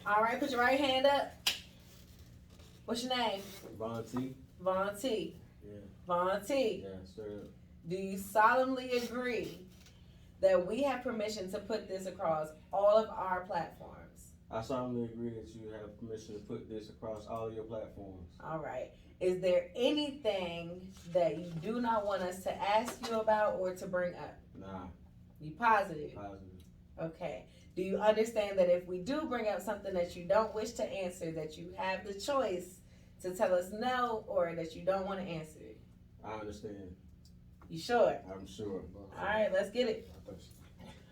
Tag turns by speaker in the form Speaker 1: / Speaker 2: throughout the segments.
Speaker 1: All right, put your right hand up. What's your name?
Speaker 2: Von T.
Speaker 1: Von T.
Speaker 2: Yeah.
Speaker 1: Von T.
Speaker 2: Yeah, straight up.
Speaker 1: Do you solemnly agree that we have permission to put this across all of our platforms?
Speaker 2: I solemnly agree that you have permission to put this across all of your platforms.
Speaker 1: All right. Is there anything that you do not want us to ask you about or to bring up?
Speaker 2: Nah.
Speaker 1: You positive?
Speaker 2: Positive.
Speaker 1: Okay. Do you understand that if we do bring up something that you don't wish to answer, that you have the choice to tell us no or that you don't want to answer it?
Speaker 2: I understand.
Speaker 1: You sure?
Speaker 2: I'm sure.
Speaker 1: All right, let's get it.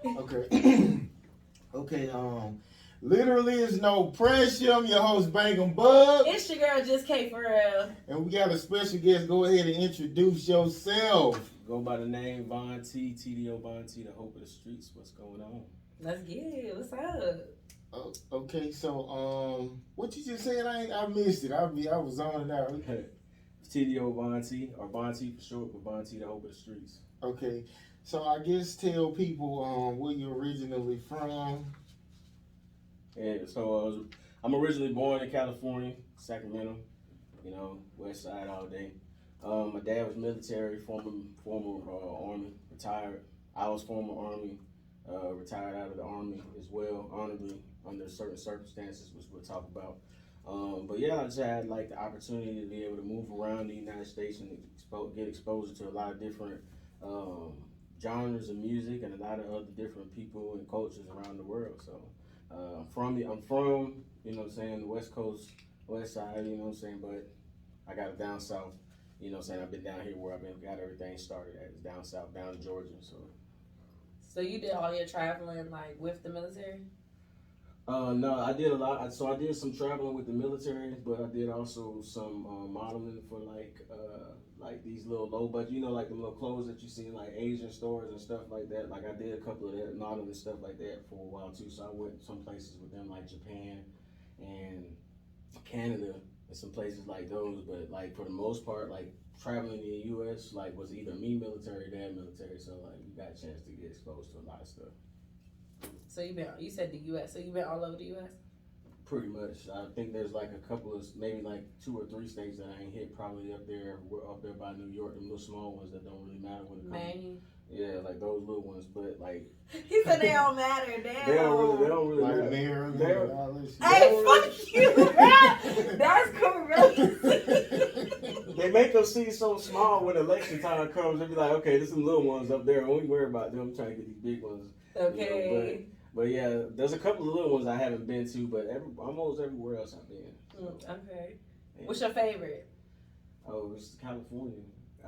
Speaker 3: Okay. Okay, literally is no pressure. I'm your host, Bangum Bug.
Speaker 1: It's your girl, Just K for real.
Speaker 3: And we got a special guest. Go ahead and introduce yourself.
Speaker 2: Go by the name Von T, TDO Von T, the hope of the streets. What's going on?
Speaker 1: Let's get it. What's up?
Speaker 3: Oh, okay, so what you just said, I missed it. I was on and out.
Speaker 2: TDO Von T, or Von T for short, but Von T, the hope of the streets.
Speaker 3: Okay, so I guess tell people where you're originally from.
Speaker 2: Yeah, so I'm originally born in California, Sacramento, West Side all day. My dad was military, former Army, retired. I was former Army, retired out of the Army as well, honorably, under certain circumstances, which we'll talk about. But yeah, I just had like the opportunity to be able to move around the United States and get exposure to a lot of different genres of music and a lot of other different people and cultures around the world. So I'm from, the West Coast, West Side, but I got it down south, I've been down here where got everything started at, down south, down to Georgia,
Speaker 1: So you did all your traveling like with the military?
Speaker 2: No, I did a lot. So I did some traveling with the military, but I did also some modeling for like these little low budget, like the little clothes that you see in like Asian stores and stuff like that. Like I did a couple of that modeling stuff like that for a while too. So I went some places with them like Japan and Canada and some places like those. But like for the most part, like traveling in the U.S. like was either me military or dad military. So like you got a chance to get exposed to a lot of stuff.
Speaker 1: So you said the U.S. So you've been all over the U.S.?
Speaker 2: Pretty much. I think there's like a couple of, maybe like 2 or 3 states that I ain't hit. Probably up there by New York, the little small ones that don't really matter when it comes.
Speaker 1: Man.
Speaker 2: Yeah, like those little ones, but like.
Speaker 1: He said they don't matter. Damn.
Speaker 2: They don't really
Speaker 3: Like
Speaker 2: matter.
Speaker 3: Maryland.
Speaker 1: Hey, fuck you, bro. That's crazy.
Speaker 2: They make them seem so small when election time comes. They be like, okay, there's some little ones up there. Don't worry about them. I'm trying to get these big ones.
Speaker 1: Okay.
Speaker 2: But yeah, there's a couple of little ones I haven't been to, but almost everywhere else I've been. So,
Speaker 1: okay.
Speaker 2: yeah.
Speaker 1: What's your favorite?
Speaker 2: Oh, it's California.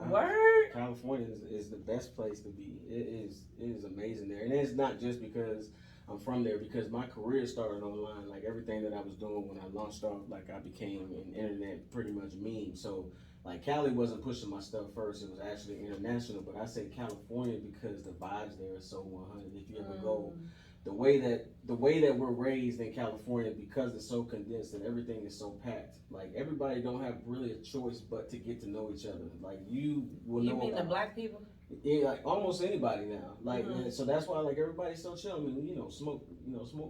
Speaker 1: Word?
Speaker 2: California is the best place to be. It is amazing there, and it's not just because I'm from there. Because my career started online. Like everything that I was doing when I launched off, like I became an internet pretty much meme. So like Cali wasn't pushing my stuff first. It was actually international. But I say California because the vibes there are so 100. If you ever go. The way that we're raised in California, because it's so condensed and everything is so packed, like everybody don't have really a choice but to get to know each other. Like you will know.
Speaker 1: You mean
Speaker 2: about,
Speaker 1: the black people?
Speaker 2: Yeah, like almost anybody now. Like and so that's why like everybody's so chill. I mean, smoke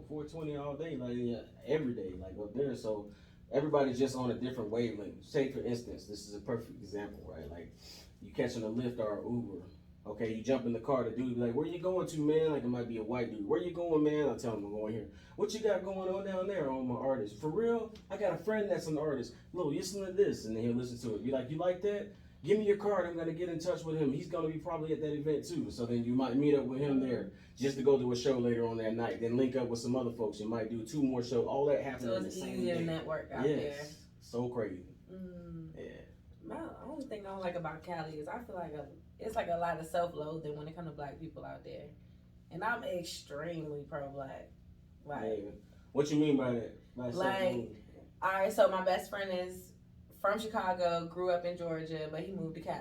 Speaker 2: 420 all day, like every day, like up there. So everybody's just on a different wavelength. Say for instance, this is a perfect example, right? Like you catching a Lyft or an Uber. Okay, you jump in the car, the dude be like, where you going to, man? Like it might be a white dude. Where you going, man? I'll tell him I'm going here. What you got going on down there on my artist? For real? I got a friend that's an artist. Look, listen to this. And then he'll listen to it. Be like, you like that? Give me your card. I'm going to get in touch with him. He's going to be probably at that event too. So then you might meet up with him there just to go to a show later on that night. Then link up with some other folks. You might do 2 more shows. All that happens in the same day. So it's easier
Speaker 1: to network out there.
Speaker 2: So crazy. Yeah.
Speaker 1: The only thing I don't like about Cali is I feel like it's like a lot of self-loathing when it comes to black people out there. And I'm extremely pro-black. Like,
Speaker 2: yeah. What you mean by that?
Speaker 1: Like, all right, so my best friend is from Chicago, grew up in Georgia, but he moved to Cali.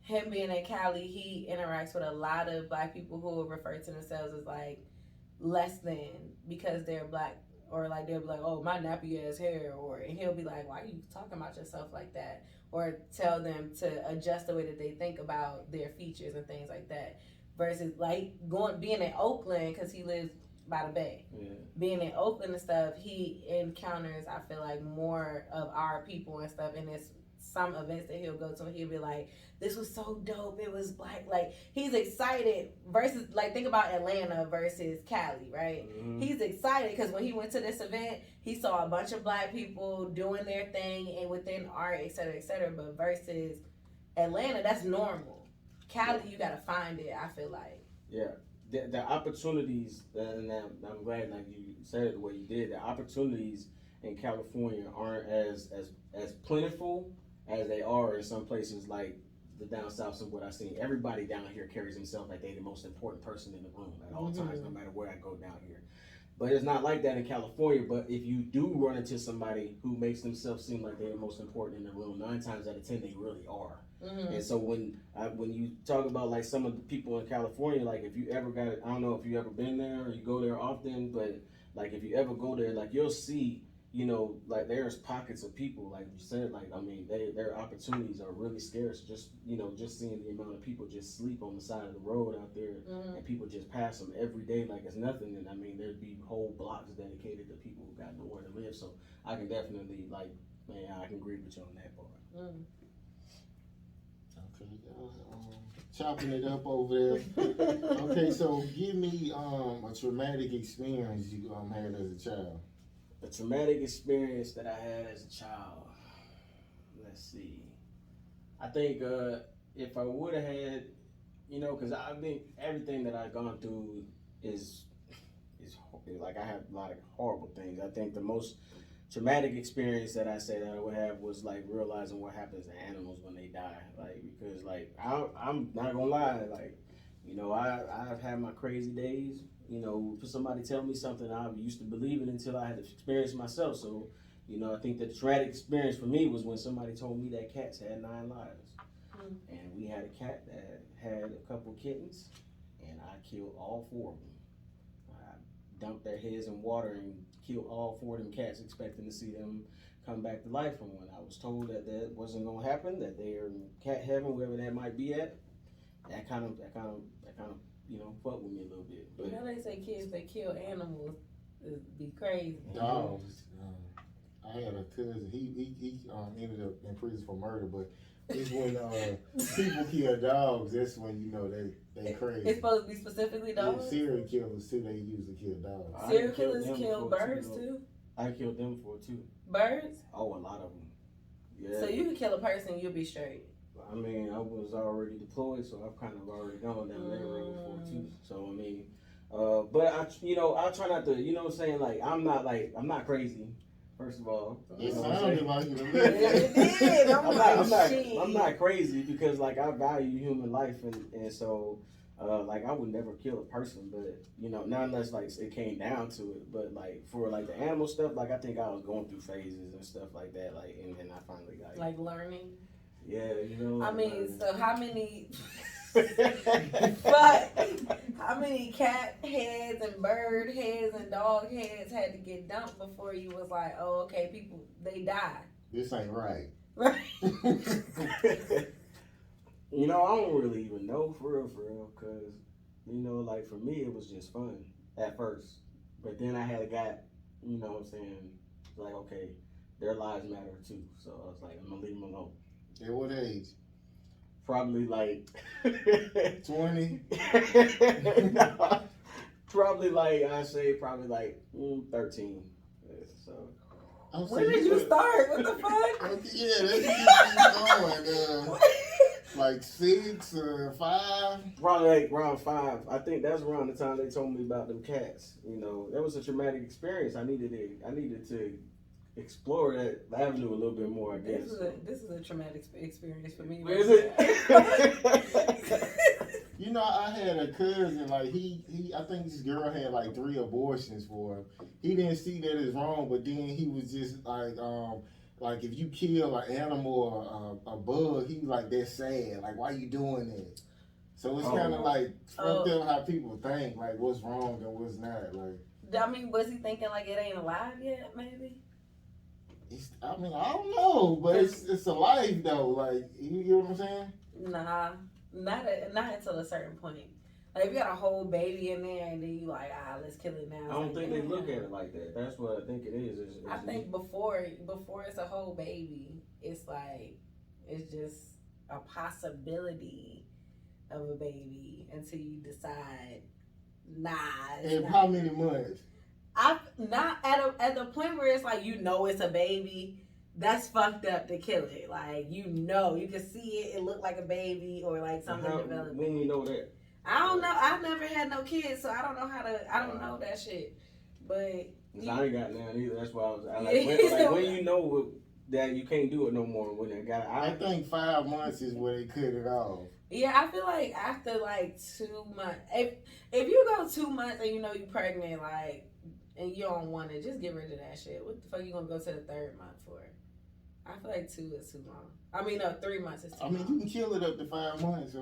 Speaker 1: Him being in Cali, he interacts with a lot of black people who will refer to themselves as like less than because they're black. Or like they'll be like, oh, my nappy ass hair, and he'll be like, why are you talking about yourself like that? Or tell them to adjust the way that they think about their features and things like that. Versus like being in Oakland, because he lives by the bay.
Speaker 2: Yeah.
Speaker 1: Being in Oakland and stuff, he encounters, I feel like, more of our people and stuff. And it's some events that he'll go to and he'll be like, this was so dope. It was black. Like, he's excited versus, like, think about Atlanta versus Cali, right?
Speaker 2: Mm-hmm.
Speaker 1: He's excited because when he went to this event, he saw a bunch of black people doing their thing and within art, et cetera, et cetera. But versus Atlanta, that's normal. Cali, you got to find it, I feel like.
Speaker 2: Yeah. The opportunities, and I'm glad like you said it the way you did. The opportunities in California aren't as plentiful as they are in some places like the down south. From what I've seen, everybody down here carries himself like they're the most important person in the room at all times, no matter where I go down here. But it's not like that in California. But if you do run into somebody who makes themselves seem like they're the most important in the room, 9 times out of 10 they really are.
Speaker 1: Mm-hmm.
Speaker 2: And so when you talk about like some of the people in California, like if you ever got, I don't know if you ever been there or you go there often, but like if you ever go there, like you'll see, you know, like there's pockets of people, like you said, like I mean, their opportunities are really scarce. Just just seeing the amount of people just sleep on the side of the road out there, and people just pass them every day like it's nothing. And I mean, there'd be whole blocks dedicated to people who got nowhere to live. So I can definitely I can agree with you on that part.
Speaker 1: Mm.
Speaker 3: Okay, chopping it up over there. Okay, so give me a traumatic experience you had as a child.
Speaker 2: A traumatic experience that I had as a child. Let's see. I think if I would have had, because I think everything that I've gone through is like I have a lot of horrible things. I think the most traumatic experience that I say that I would have was like realizing what happens to animals when they die. Like because like I'm not gonna lie, like I've had my crazy days. For somebody tell me something, I used to believe it until I had to experience it myself. So, I think the traumatic experience for me was when somebody told me that cats had 9 lives. And we had a cat that had a couple kittens, and I killed all 4 of them. I dumped their heads in water and killed all 4 of them cats, expecting to see them come back to life. And when I was told that wasn't gonna happen, that they are in cat heaven, wherever that might be at, that kind of fuck with me a little bit. But
Speaker 1: they say kids that kill animals be crazy.
Speaker 3: Dogs. I had a cousin. He ended up in prison for murder, but it's when people kill dogs. That's when they crazy.
Speaker 1: It's supposed to be specifically dogs.
Speaker 3: Yeah, serial killers too. They usually kill dogs.
Speaker 1: Serial killers kill birds too.
Speaker 2: I killed them for too.
Speaker 1: Birds?
Speaker 2: Oh, a lot of them. Yeah.
Speaker 1: So you can kill a person, you'll be straight.
Speaker 2: I mean, I was already deployed, so I've kind of already gone down that road before too. So I mean, but I try not to, what I'm saying, like I'm not crazy. First of all,
Speaker 3: it sounded like it.
Speaker 1: It did.
Speaker 2: I'm not crazy because like I value human life and so like I would never kill a person, but not unless like it came down to it. But like for like the animal stuff, like I think I was going through phases and stuff like that, like and then I finally got
Speaker 1: like learning.
Speaker 2: Yeah,
Speaker 1: I mean, so how many? But how many cat heads and bird heads and dog heads had to get dumped before you was like, oh, okay, people they die.
Speaker 3: This ain't right.
Speaker 1: Right.
Speaker 2: I don't really even know for real, cause like for me it was just fun at first, but then I had got, what I'm saying, like okay, their lives matter too, so I was like I'm gonna leave them alone.
Speaker 3: At what age?
Speaker 2: Probably like
Speaker 3: 20.
Speaker 2: No, probably like 13. So.
Speaker 1: When did you start? What the fuck?
Speaker 3: Yeah, that's going. Like 6 or 5.
Speaker 2: Probably like around 5. I think that's around the time they told me about them cats. That was a traumatic experience. I needed to explore that avenue a little bit more, I guess.
Speaker 1: This is a traumatic experience for me.
Speaker 2: Is it?
Speaker 3: I had a cousin, like I think this girl had like 3 abortions for him. He didn't see that as wrong, but then he was just like if you kill an animal or a bug, he was like, that's sad. Like, why you doing that? So it's kind of like fucked up how people think, like what's wrong and what's not. Like,
Speaker 1: I mean, was he thinking like it ain't alive yet, maybe?
Speaker 3: I don't know, but it's a life though. Like, you get what I'm saying?
Speaker 1: Nah, not until a certain point. Like if you got a whole baby in there and then you like, let's kill it now.
Speaker 2: I don't think they look at
Speaker 1: damn.
Speaker 2: it like that. That's what I think it is.
Speaker 1: I think before it's a whole baby, it's like it's just a possibility of a baby until you decide, nah.
Speaker 3: And how many months?
Speaker 1: I not at the point where it's like it's a baby. That's fucked up to kill it. Like you can see it. It looked like a baby or like something developing.
Speaker 2: When you know that.
Speaker 1: I don't know. I've never had no kids, so I don't know how to. I don't know that shit. But
Speaker 2: I ain't got none either. That's why I was when you know that you can't do it no more. When they got,
Speaker 3: I think 5 months is where they cut it off.
Speaker 1: Yeah, I feel like after like 2 months, if you go 2 months and you pregnant, like, and you don't want it, just get rid of that shit. What the fuck you gonna go to the 3rd month for? I feel like 2 is too long. I mean, no, 3 months is too long.
Speaker 3: You can kill it up to 5 months.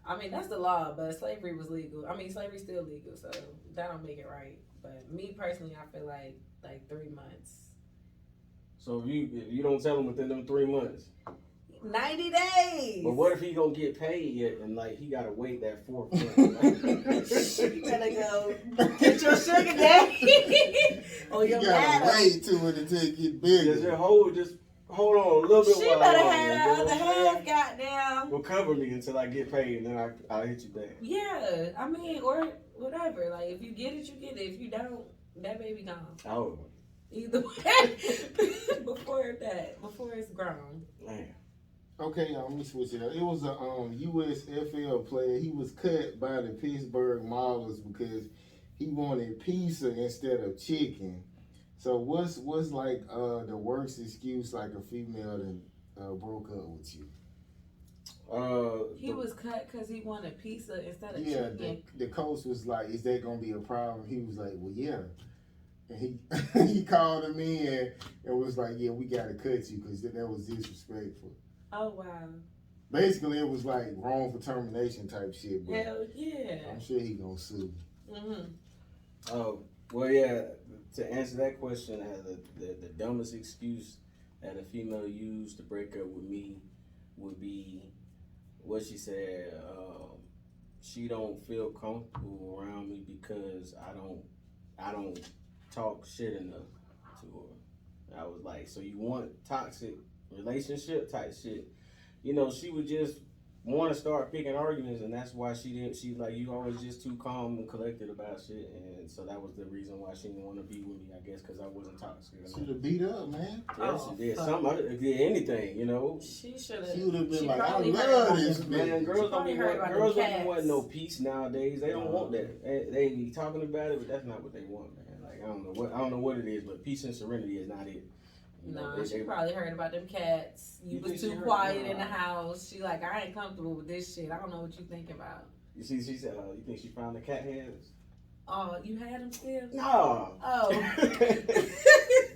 Speaker 1: I mean, that's the law, but slavery was legal. I mean, slavery's still legal, so that don't make it right. But me personally, I feel like 3 months.
Speaker 2: So if you don't tell him within them 3 months,
Speaker 1: 90 days.
Speaker 2: But what if he gonna get paid yet and like he gotta wait that 4th month?
Speaker 1: You better go get your sugar daddy. Or your
Speaker 3: you gotta
Speaker 1: madam.
Speaker 3: wait to it until it get bigger.
Speaker 2: Just hold on a little bit.
Speaker 1: She better have the other half, goddamn.
Speaker 2: Well, cover me until I get paid, and then I'll hit you back.
Speaker 1: Yeah, I mean, or whatever. Like, if you get it, you get it. If you don't, that baby gone.
Speaker 2: Oh.
Speaker 1: Either way, before it's grown.
Speaker 2: Man.
Speaker 3: Okay, let me switch it up. It was a USFL player. He was cut by the Pittsburgh Maulers because he wanted pizza instead of chicken. So what's like the worst excuse like a female that broke up with you?
Speaker 1: He was cut because he wanted pizza instead of chicken.
Speaker 3: Yeah, the coach was like, "Is that gonna be a problem?" He was like, "Well, yeah." And he called him in and was like, "Yeah, we gotta cut you because that was disrespectful."
Speaker 1: Oh wow.
Speaker 3: Basically, it was like wrongful termination type shit. But
Speaker 1: hell yeah.
Speaker 3: I'm sure he gonna sue.
Speaker 2: Oh well, yeah. To answer that question, the dumbest excuse that a female used to break up with me would be what she said. She don't feel comfortable around me because I don't talk shit enough to her. I was like, so you want toxic relationship type shit? She would just want to start picking arguments, and that's why she like, you always just too calm and collected about shit, and so that was the reason why she didn't want to be with me, I guess, because I wasn't toxic.
Speaker 3: She would have beat up, man.
Speaker 2: Yeah, she did something. Did anything,
Speaker 1: She should have.
Speaker 3: She would have been like, I love this
Speaker 2: man. Girls don't want no peace nowadays. They don't want that. They be talking about it, but that's not what they want, man. Like I don't know what it is, but peace and serenity is not it.
Speaker 1: She probably heard about them cats. You was too quiet in the house. She like, I ain't comfortable with this shit. I don't know what you thinking about.
Speaker 2: You see, she said, you think she found the cat heads?
Speaker 1: Oh, you had them still?
Speaker 2: No.
Speaker 1: Oh.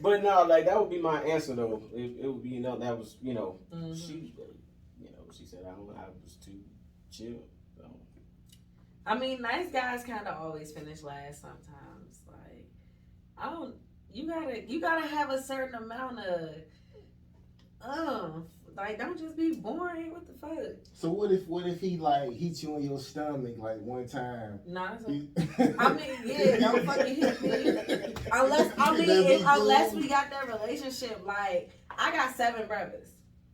Speaker 2: But no, like that would be my answer though. It would be, that was, she, she said I was too chill. So.
Speaker 1: I mean, nice guys kind of always finish last sometimes. Like, you gotta have a certain amount of, like, don't just be boring. What the fuck?
Speaker 3: So what if he like hit you in your stomach like one time?
Speaker 1: Nah, I mean, yeah, don't fucking hit me. Unless we got that relationship. Like, I got 7 brothers.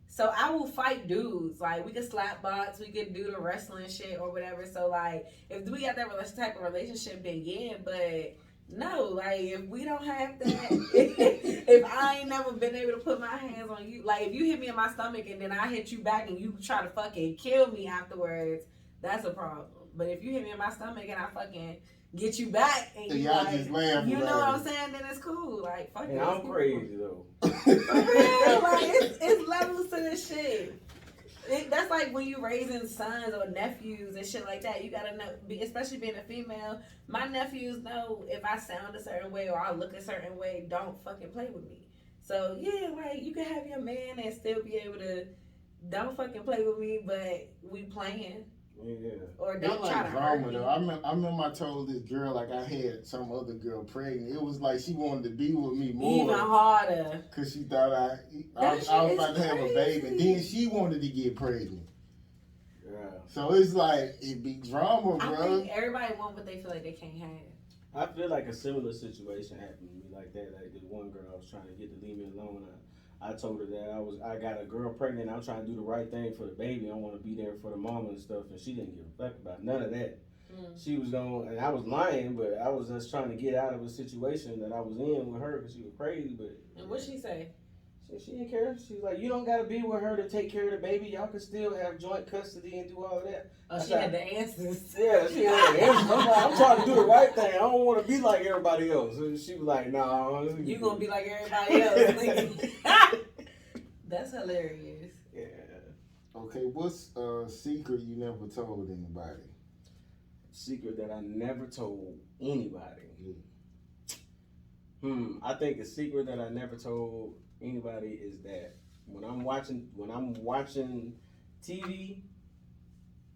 Speaker 1: So I will fight dudes. Like, we could slap box, we could do the wrestling shit or whatever. So, like, if we got that type of relationship, then yeah, but no, like, if we don't have that, if I ain't never been able to put my hands on you, like, if you hit me in my stomach and then I hit you back and you try to fucking kill me afterwards, that's a problem. But if you hit me in my stomach and I fucking get you back and you
Speaker 3: y'all
Speaker 1: like,
Speaker 3: just laugh,
Speaker 1: you know what I'm saying, then it's cool. Like, fuck it.
Speaker 2: I'm crazy though.
Speaker 1: For real, like, it's levels to this shit. That's like when you raising sons or nephews and shit like that. You gotta know, especially being a female. My nephews know if I sound a certain way or I look a certain way, don't fucking play with me. So yeah, like, you can have your man and still be able to don't fucking play with me, but we playing.
Speaker 2: Yeah.
Speaker 1: Or don't
Speaker 3: like
Speaker 1: try to
Speaker 3: drama,
Speaker 1: hurt me.
Speaker 3: though. I remember I told this girl like I had some other girl pregnant. It was like she wanted to be with me more.
Speaker 1: Even harder.
Speaker 3: Cause she thought I was about to have a baby. And then she wanted to get pregnant.
Speaker 2: Yeah.
Speaker 3: So it's like it be drama,
Speaker 1: I
Speaker 3: bro.
Speaker 1: think everybody want what they feel like they can't have.
Speaker 2: I feel like a similar situation happened to me like that. Like this one girl I was trying to get to leave me alone. I told her that I got a girl pregnant. I'm trying to do the right thing for the baby. I want to be there for the mama and stuff. And she didn't give a fuck about none of that. She was going, and I was lying, but I was just trying to get out of a situation that I was in with her because she was crazy. But
Speaker 1: And what she say?
Speaker 2: she didn't care. She's like, you don't got to be with her to take care of the baby. Y'all can still have joint custody and do all of that.
Speaker 1: Oh, she had the answers.
Speaker 2: Yeah, she had the answers. I'm like, I'm trying to do the right thing. I don't want to be like everybody else. And she was like, nah.
Speaker 1: You gonna be like everybody else. That's hilarious.
Speaker 2: Yeah.
Speaker 3: Okay, what's a secret you never told anybody?
Speaker 2: Secret that I never told anybody. I think a secret that I never told anybody is that when I'm watching TV,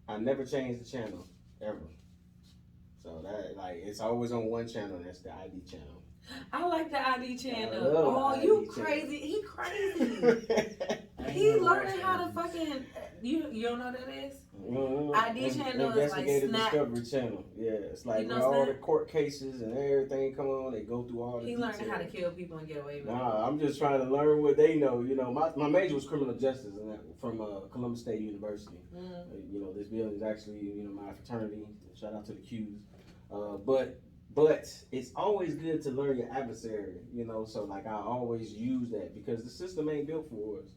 Speaker 2: I never change the channel ever. So that it's always on one channel. That's the ID channel.
Speaker 1: I like the ID channel.
Speaker 2: Oh,
Speaker 1: you
Speaker 2: ID
Speaker 1: crazy? He crazy. He learning how to fucking. You don't know what that is? ID channel is like
Speaker 2: Investigative
Speaker 1: Snap.
Speaker 2: Discovery Channel. Yeah, it's like
Speaker 1: You know
Speaker 2: where all
Speaker 1: Snap?
Speaker 2: the court cases and everything come on. They go through all the.
Speaker 1: He
Speaker 2: details.
Speaker 1: learning how to kill people and get away with it.
Speaker 2: Nah, I'm just trying to learn what they know. You know, my major was criminal justice and from Columbus State University. You know, this building is actually my fraternity. Shout out to the Qs. But it's always good to learn your adversary. You know, so like I always use that because the system ain't built for us.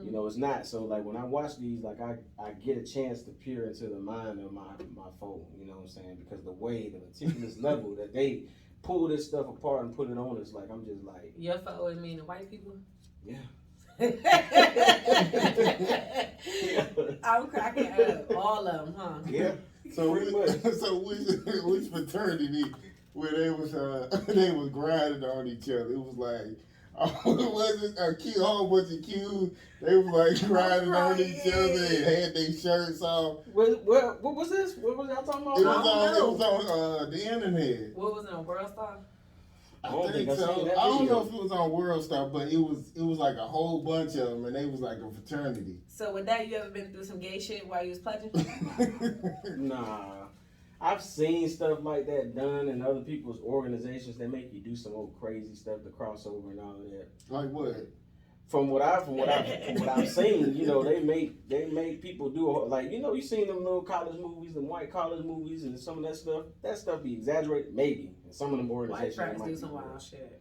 Speaker 2: You know, it's not. So like when I watch these, like I get a chance to peer into the mind of my foe. You know what I'm saying? Because the way, the meticulous level that they pull this stuff apart and put it on us, like I'm just like.
Speaker 1: Your foe is meaning white people?
Speaker 2: Yeah.
Speaker 1: I'm cracking up. All of them, huh?
Speaker 2: Yeah.
Speaker 3: So which fraternity where they was grinding on each other? It was like. It wasn't a whole bunch of cues. They was like grinding on each other and had their shirts off.
Speaker 2: What was this? What was y'all talking about?
Speaker 3: It was on the internet.
Speaker 1: What was it on World Star?
Speaker 3: I think so. I don't know if it was on World Star, but it was like a whole bunch of them, and they was like a fraternity.
Speaker 1: So with that, you ever been through some gay shit while you was pledging?
Speaker 2: Nah. I've seen stuff like that done in other people's organizations that make you do some old crazy stuff to cross over and all of that.
Speaker 3: Like what?
Speaker 2: From what I've seen, they make people do like you seen them little college movies, them white college movies, and some of that stuff. That stuff be exaggerated, maybe. In some of them organizations,
Speaker 1: White tracks do some wild shit.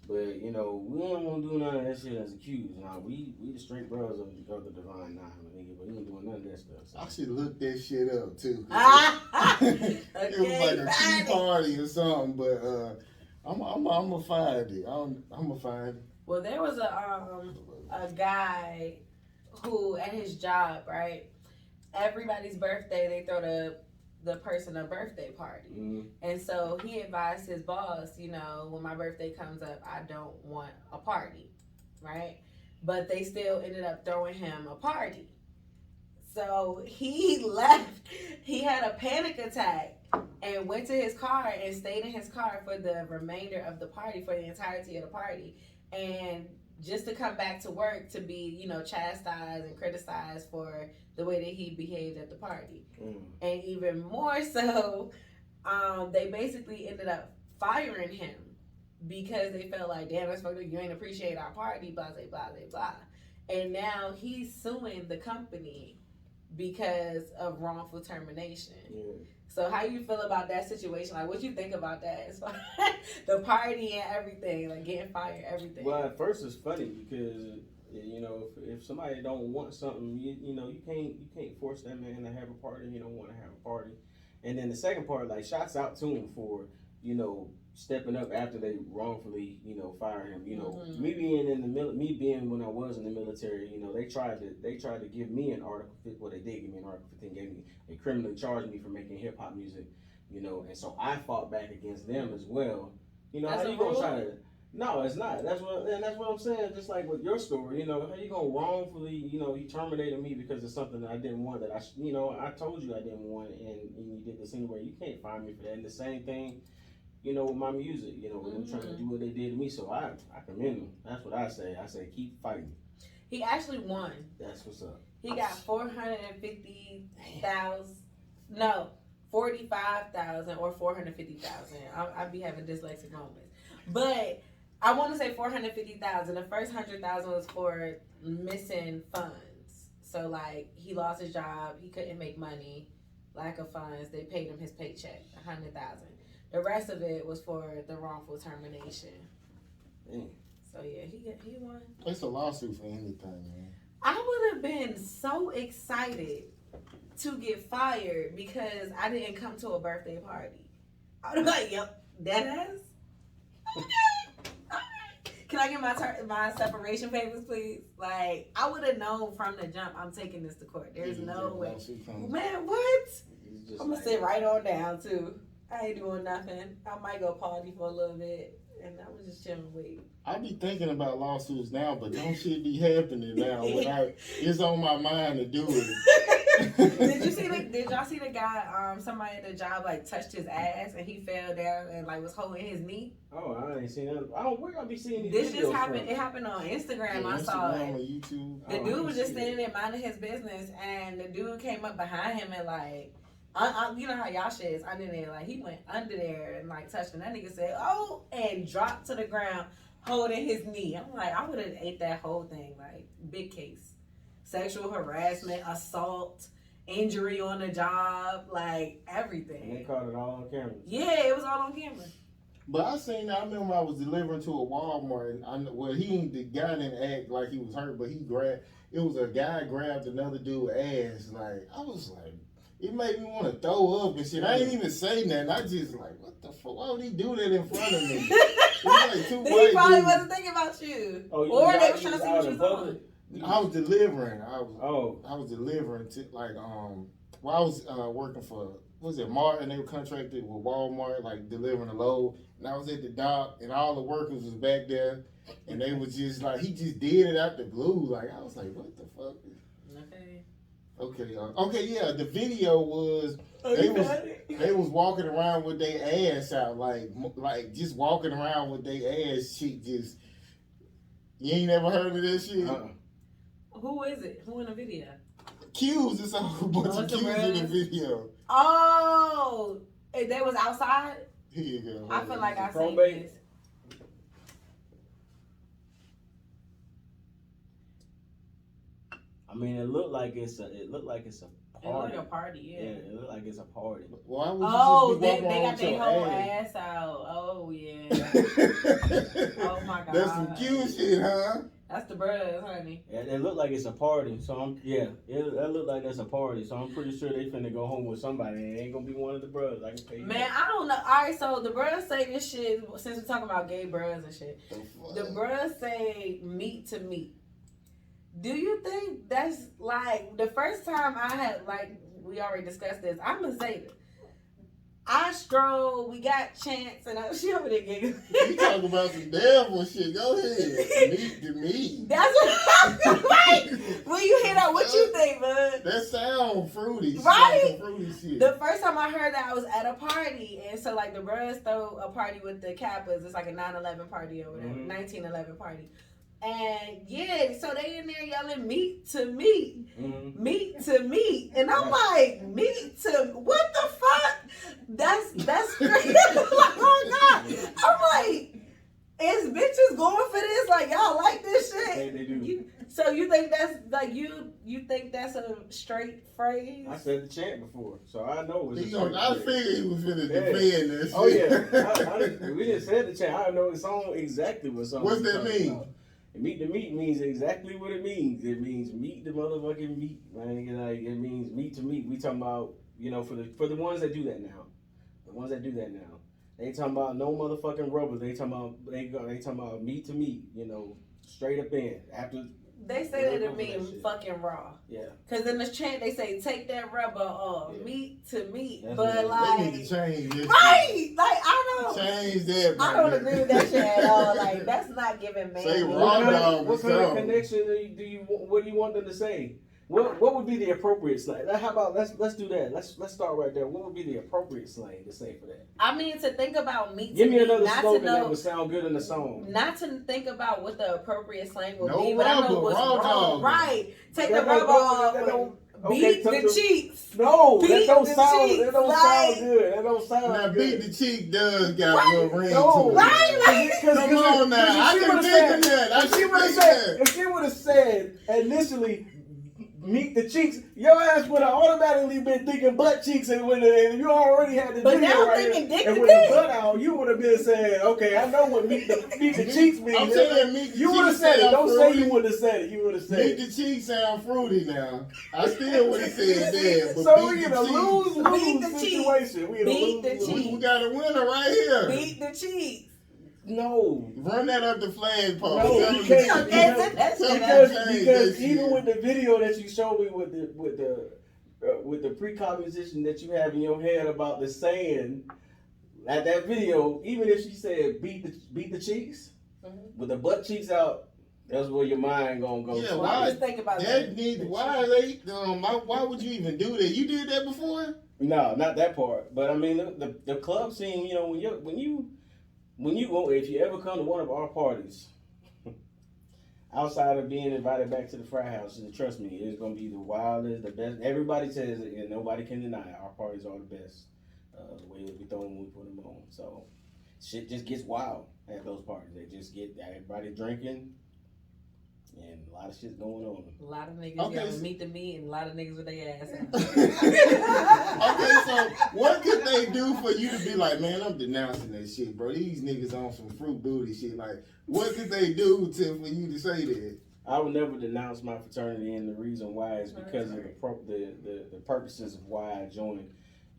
Speaker 2: But we don't want to do none of that shit as accused. Nah, we the straight brothers of the divine nine, nigga. But we ain't doing none of that stuff. So.
Speaker 3: I should look that shit up too. It was like a tea party or something, but I'm gonna find it. I'm gonna find it.
Speaker 1: Well, there was a guy who at his job, right? Everybody's birthday, they throw the person a birthday party. And so he advised his boss, when my birthday comes up, I don't want a party, right? But they still ended up throwing him a party. So he left. He had a panic attack and went to his car and stayed in his car for the remainder of the party, for the entirety of the party. And just to come back to work to be, chastised and criticized for the way that he behaved at the party. And even more so, they basically ended up firing him because they felt like, damn, that's fucked up. You ain't appreciate our party, blah, blah, blah, blah. And now he's suing the company because of wrongful termination. So how you feel about that situation? Like, what you think about that as far as the party and everything, like getting fired, everything?
Speaker 2: Well, at first it's funny because if somebody don't want something, you can't force that man to have a party. He don't want to have a party. And then the second part, like, shouts out to him for stepping up after they wrongfully fire him. Me being when I was in the military, they tried to give me an article. Well, they did give me an article 15. They criminally charged me for making hip hop music. And so I fought back against them as well.
Speaker 1: That's
Speaker 2: how you gonna try to? No, it's not. That's what I'm saying. Just like with your story, how you gonna wrongfully, you terminated me because of something that I didn't want. That I told you I didn't want, and you did this anyway. You can't fire me for that. And the same thing, with my music, with them trying to do what they did to me. So I commend them. That's what I say. I say keep fighting.
Speaker 1: He actually won.
Speaker 2: That's what's up.
Speaker 1: He got 450,000. No, 45,000 or 450,000. I'd be having dyslexic moments, but I want to say 450,000. The first 100,000 was for missing funds. So like he lost his job, he couldn't make money, lack of funds. They paid him his paycheck, 100,000. The rest of it was for the wrongful termination. So yeah, he won.
Speaker 3: It's a lawsuit for anything, man.
Speaker 1: I would have been so excited to get fired because I didn't come to a birthday party. I would be like, yep, that ass. Okay, all right. Can I get my separation papers, please? Like, I would have known from the jump I'm taking this to court. There's no way. Man, what? I'm going to sit right on down, too. I ain't doing nothing. I might go party for a little bit. And I was just chilling, wait.
Speaker 3: I be thinking about lawsuits now, but don't shit be happening now. It's on my mind to do it.
Speaker 1: Did y'all see the guy? Somebody at the job like touched his ass and he fell down and like was holding his knee.
Speaker 2: Oh, I ain't seen that. Where I be seeing these
Speaker 1: This
Speaker 2: videos
Speaker 1: just happened.
Speaker 2: from?
Speaker 1: It happened on Instagram.
Speaker 3: Yeah,
Speaker 1: I saw
Speaker 3: Instagram
Speaker 1: it.
Speaker 3: or YouTube.
Speaker 1: The dude was just standing there minding his business, and the dude came up behind him and like. You know how y'all shit is under there. Like, he went under there and, like, touched him. That nigga said, oh, and dropped to the ground holding his knee. I'm like, I would have ate that whole thing. Like, big case. Sexual harassment, assault, injury on the job, like, everything.
Speaker 2: And they caught it all on camera.
Speaker 1: Yeah, it was all on camera.
Speaker 3: But I remember I was delivering to a Walmart, and the guy didn't act like he was hurt, but it was a guy grabbed another dude's ass. Like, I was like, it made me want to throw up and shit. I ain't even say nothing. I just like, what the fuck? Why would he do that in front of me? It was like two
Speaker 1: He
Speaker 3: white
Speaker 1: probably
Speaker 3: dudes.
Speaker 1: wasn't thinking about you.
Speaker 2: Oh,
Speaker 1: Or they was trying to see what you was doing.
Speaker 3: I was delivering. I
Speaker 2: Oh.
Speaker 3: was delivering to I was working for Martin. They were contracted with Walmart, like delivering a load. And I was at the dock, and all the workers was back there, and they was just like, he just did it out the blue. Like, I was like, what the fuck? Okay, yeah. The video was they was walking around with their ass out, like just walking around with their ass cheek. Just you ain't never heard of this shit.
Speaker 1: Who is it? Who in the video?
Speaker 3: Q's. It's a whole bunch of Q's in the video.
Speaker 1: Oh, they was outside.
Speaker 3: Here you go.
Speaker 1: I feel like I seen
Speaker 2: Probate.
Speaker 1: this.
Speaker 2: I mean, it looked like it's a party.
Speaker 1: It looked like a party, yeah.
Speaker 2: Yeah, it looked like it's a party.
Speaker 3: Why would you just be
Speaker 1: they
Speaker 3: walking
Speaker 1: got their whole
Speaker 3: around
Speaker 1: ass out. Oh yeah.
Speaker 3: with your
Speaker 1: Oh my god.
Speaker 3: That's some Q shit, huh?
Speaker 1: That's the bros, honey.
Speaker 2: Yeah, it looked like it's a party. So that looked like that's a party. So I'm pretty sure they finna go home with somebody. It ain't gonna be one of the bros. I can tell you.
Speaker 1: Man, I don't know. All right, so the bros say this shit. Since we're talking about gay bros and shit, the bros say meat to meat. Do you think that's like the first time I had, like, we already discussed this? I'm a Zeta. I stroll, we got Chance, and she over there giggling.
Speaker 3: You talking about some devil shit. Go ahead. Meat to meat.
Speaker 1: That's what I'm like. When you hear that, what you think, bud?
Speaker 3: That sound fruity.
Speaker 1: Right?
Speaker 3: Some fruity shit.
Speaker 1: The first time I heard that, I was at a party, and so like the bros throw a party with the Kappas. It's like a 9/11 party or whatever, 1911 party. And yeah, so they in there yelling meat to meat, meat to meat, and I'm like, meat to what the fuck? That's crazy. Oh God, I'm like, is bitches going for this? Like y'all like this shit?
Speaker 2: They do.
Speaker 1: So you think that's like you think that's a straight phrase?
Speaker 2: I said the chant before, so I know it's.
Speaker 3: I figured he was finna defend this.
Speaker 2: Oh yeah, we just said the chant. I know it's on exactly what something.
Speaker 3: What's that mean?
Speaker 2: About. Meat to meat means exactly what it means. It means meat the motherfucking meat, man. Like it means meat to meat. We talking about, you know, for the ones that do that now, they ain't talking about no motherfucking rubbers. They talking about meat to meat. You know, straight up in after.
Speaker 1: They say that it means fucking raw.
Speaker 2: Yeah.
Speaker 1: Cause in the chant they say take that rubber off, meat to meat.
Speaker 2: That's
Speaker 1: but
Speaker 3: They need to change this.
Speaker 1: right, like I don't
Speaker 3: Change that.
Speaker 1: I don't agree with that shit at all. Like that's not giving man.
Speaker 3: Say
Speaker 1: meat.
Speaker 3: raw dog.
Speaker 2: What kind of connection do you what do you want them to say? What would be the appropriate slang? How about let's do that. Let's start right there. What would be the appropriate slang to say for that?
Speaker 1: I mean, to think about meat.
Speaker 2: Give
Speaker 1: to
Speaker 2: me another
Speaker 1: not
Speaker 2: slogan
Speaker 1: to know,
Speaker 2: that would sound good in the song.
Speaker 1: Not to think about what the appropriate slang would
Speaker 3: No
Speaker 1: be, but I know
Speaker 3: rubber,
Speaker 1: what's
Speaker 3: raw
Speaker 1: wrong.
Speaker 3: dog.
Speaker 1: Right. Take
Speaker 2: That
Speaker 1: the rubber off. Beat the cheeks.
Speaker 2: No,
Speaker 1: Beat
Speaker 2: that don't
Speaker 1: the
Speaker 2: sound.
Speaker 1: cheeks,
Speaker 2: That don't
Speaker 1: like-
Speaker 2: sound good. That don't sound
Speaker 3: Now,
Speaker 2: good.
Speaker 3: beat the cheek does got
Speaker 1: Right.
Speaker 3: a little ring
Speaker 2: No,
Speaker 3: to it.
Speaker 1: Right, like-
Speaker 3: Come on now. I didn't think of that. I
Speaker 2: If she
Speaker 3: didn't
Speaker 2: would have
Speaker 3: think of
Speaker 2: said,
Speaker 3: that.
Speaker 2: if she would have said initially, meet the cheeks, your ass would have automatically been thinking butt cheeks, and when you already had the
Speaker 1: But
Speaker 2: video
Speaker 1: now I'm
Speaker 2: right
Speaker 1: thinking
Speaker 2: here,
Speaker 1: dick
Speaker 2: and
Speaker 1: to
Speaker 2: with the
Speaker 1: dick.
Speaker 2: butt out, you would have been saying, okay, I know what meet the cheeks means.
Speaker 3: I'm saying meet the
Speaker 2: You would have
Speaker 3: cheeks
Speaker 2: said it.
Speaker 3: sound
Speaker 2: Don't say
Speaker 3: fruity.
Speaker 2: you would have said it. You would have said
Speaker 3: Meet
Speaker 2: it.
Speaker 3: the cheeks sound fruity now. I still would have said that. But
Speaker 2: So
Speaker 3: beat
Speaker 2: we in
Speaker 3: the
Speaker 2: a
Speaker 3: cheeks.
Speaker 2: lose-lose
Speaker 1: Beat the cheeks.
Speaker 2: situation. We in a
Speaker 1: Beat the
Speaker 2: lose-lose.
Speaker 3: We got a winner right here.
Speaker 1: Beat the cheeks.
Speaker 2: No.
Speaker 3: Run that up the flagpole.
Speaker 2: No,
Speaker 3: Tell
Speaker 2: you
Speaker 3: them
Speaker 2: can't.
Speaker 3: to-
Speaker 1: That's- that's-
Speaker 3: tell them to
Speaker 2: Because
Speaker 3: change that
Speaker 2: even
Speaker 3: shit.
Speaker 2: with the video that you showed me with the precognition that you have in your head about the saying at that video, even if she said beat the cheeks with the butt cheeks out, that's where your mind gonna go.
Speaker 3: Yeah,
Speaker 1: Well,
Speaker 3: why-
Speaker 1: I just think about
Speaker 3: That need, why would you even do that? You did that before?
Speaker 2: No, not that part. But I mean, the club scene. You know, when you go, if you ever come to one of our parties, outside of being invited back to the frat house, and trust me, it's gonna be the wildest, the best. Everybody says it, and nobody can deny it. Our parties are the best. The way that we throw them, we put them on. So shit just gets wild at those parties. They just get everybody drinking, and a lot of shit's going on.
Speaker 1: A lot of niggas
Speaker 3: Okay,
Speaker 1: yelling
Speaker 3: so-
Speaker 1: meet the meat and a lot of niggas with their ass out.
Speaker 3: Okay, so what could they do for you to be like, man, I'm denouncing that shit, bro. These niggas on some fruit booty shit. Like, what could they do for you to say that?
Speaker 2: I would never denounce my fraternity, and the reason why is because of the purposes of why I joined.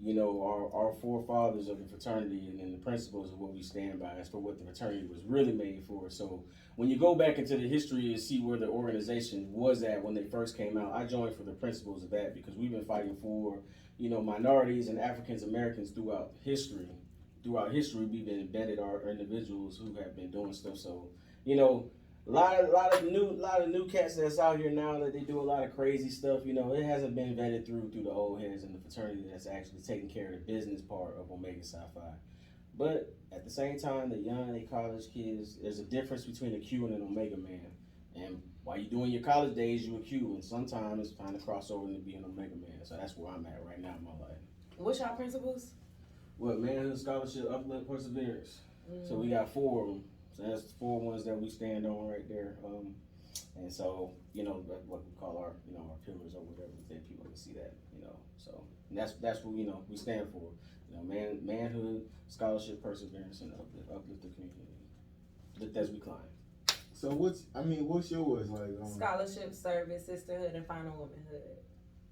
Speaker 2: You know, our forefathers of the fraternity and then the principles of what we stand by as for what the fraternity was really made for. So when you go back into the history and see where the organization was at when they first came out, I joined for the principles of that because we've been fighting for, you know, minorities and African Americans throughout history. Throughout history, we've been embedded our individuals who have been doing stuff. So, you know, a lot of new cats that's out here now that they do a lot of crazy stuff. You know, it hasn't been vetted through the old heads in the fraternity that's actually taking care of the business part of Omega Psi Phi. But at the same time, the young college kids, there's a difference between a Q and an Omega man. And while you're doing your college days, you're a Q, and sometimes it's time to cross over into being an Omega man. So that's where I'm at right now in my life.
Speaker 1: What's y'all principles?
Speaker 2: What, manhood, scholarship, uplift, perseverance. So we got 4 of them. So that's the 4 ones that we stand on right there. And so, you know, what we call our, you know, our pillars or whatever, then people can see that, you know. So that's what, you know, we stand for. You know, manhood, scholarship, perseverance, and uplift the community. Lift as we climb.
Speaker 3: So what's yours like?
Speaker 1: Scholarship, service, sisterhood, and final womanhood.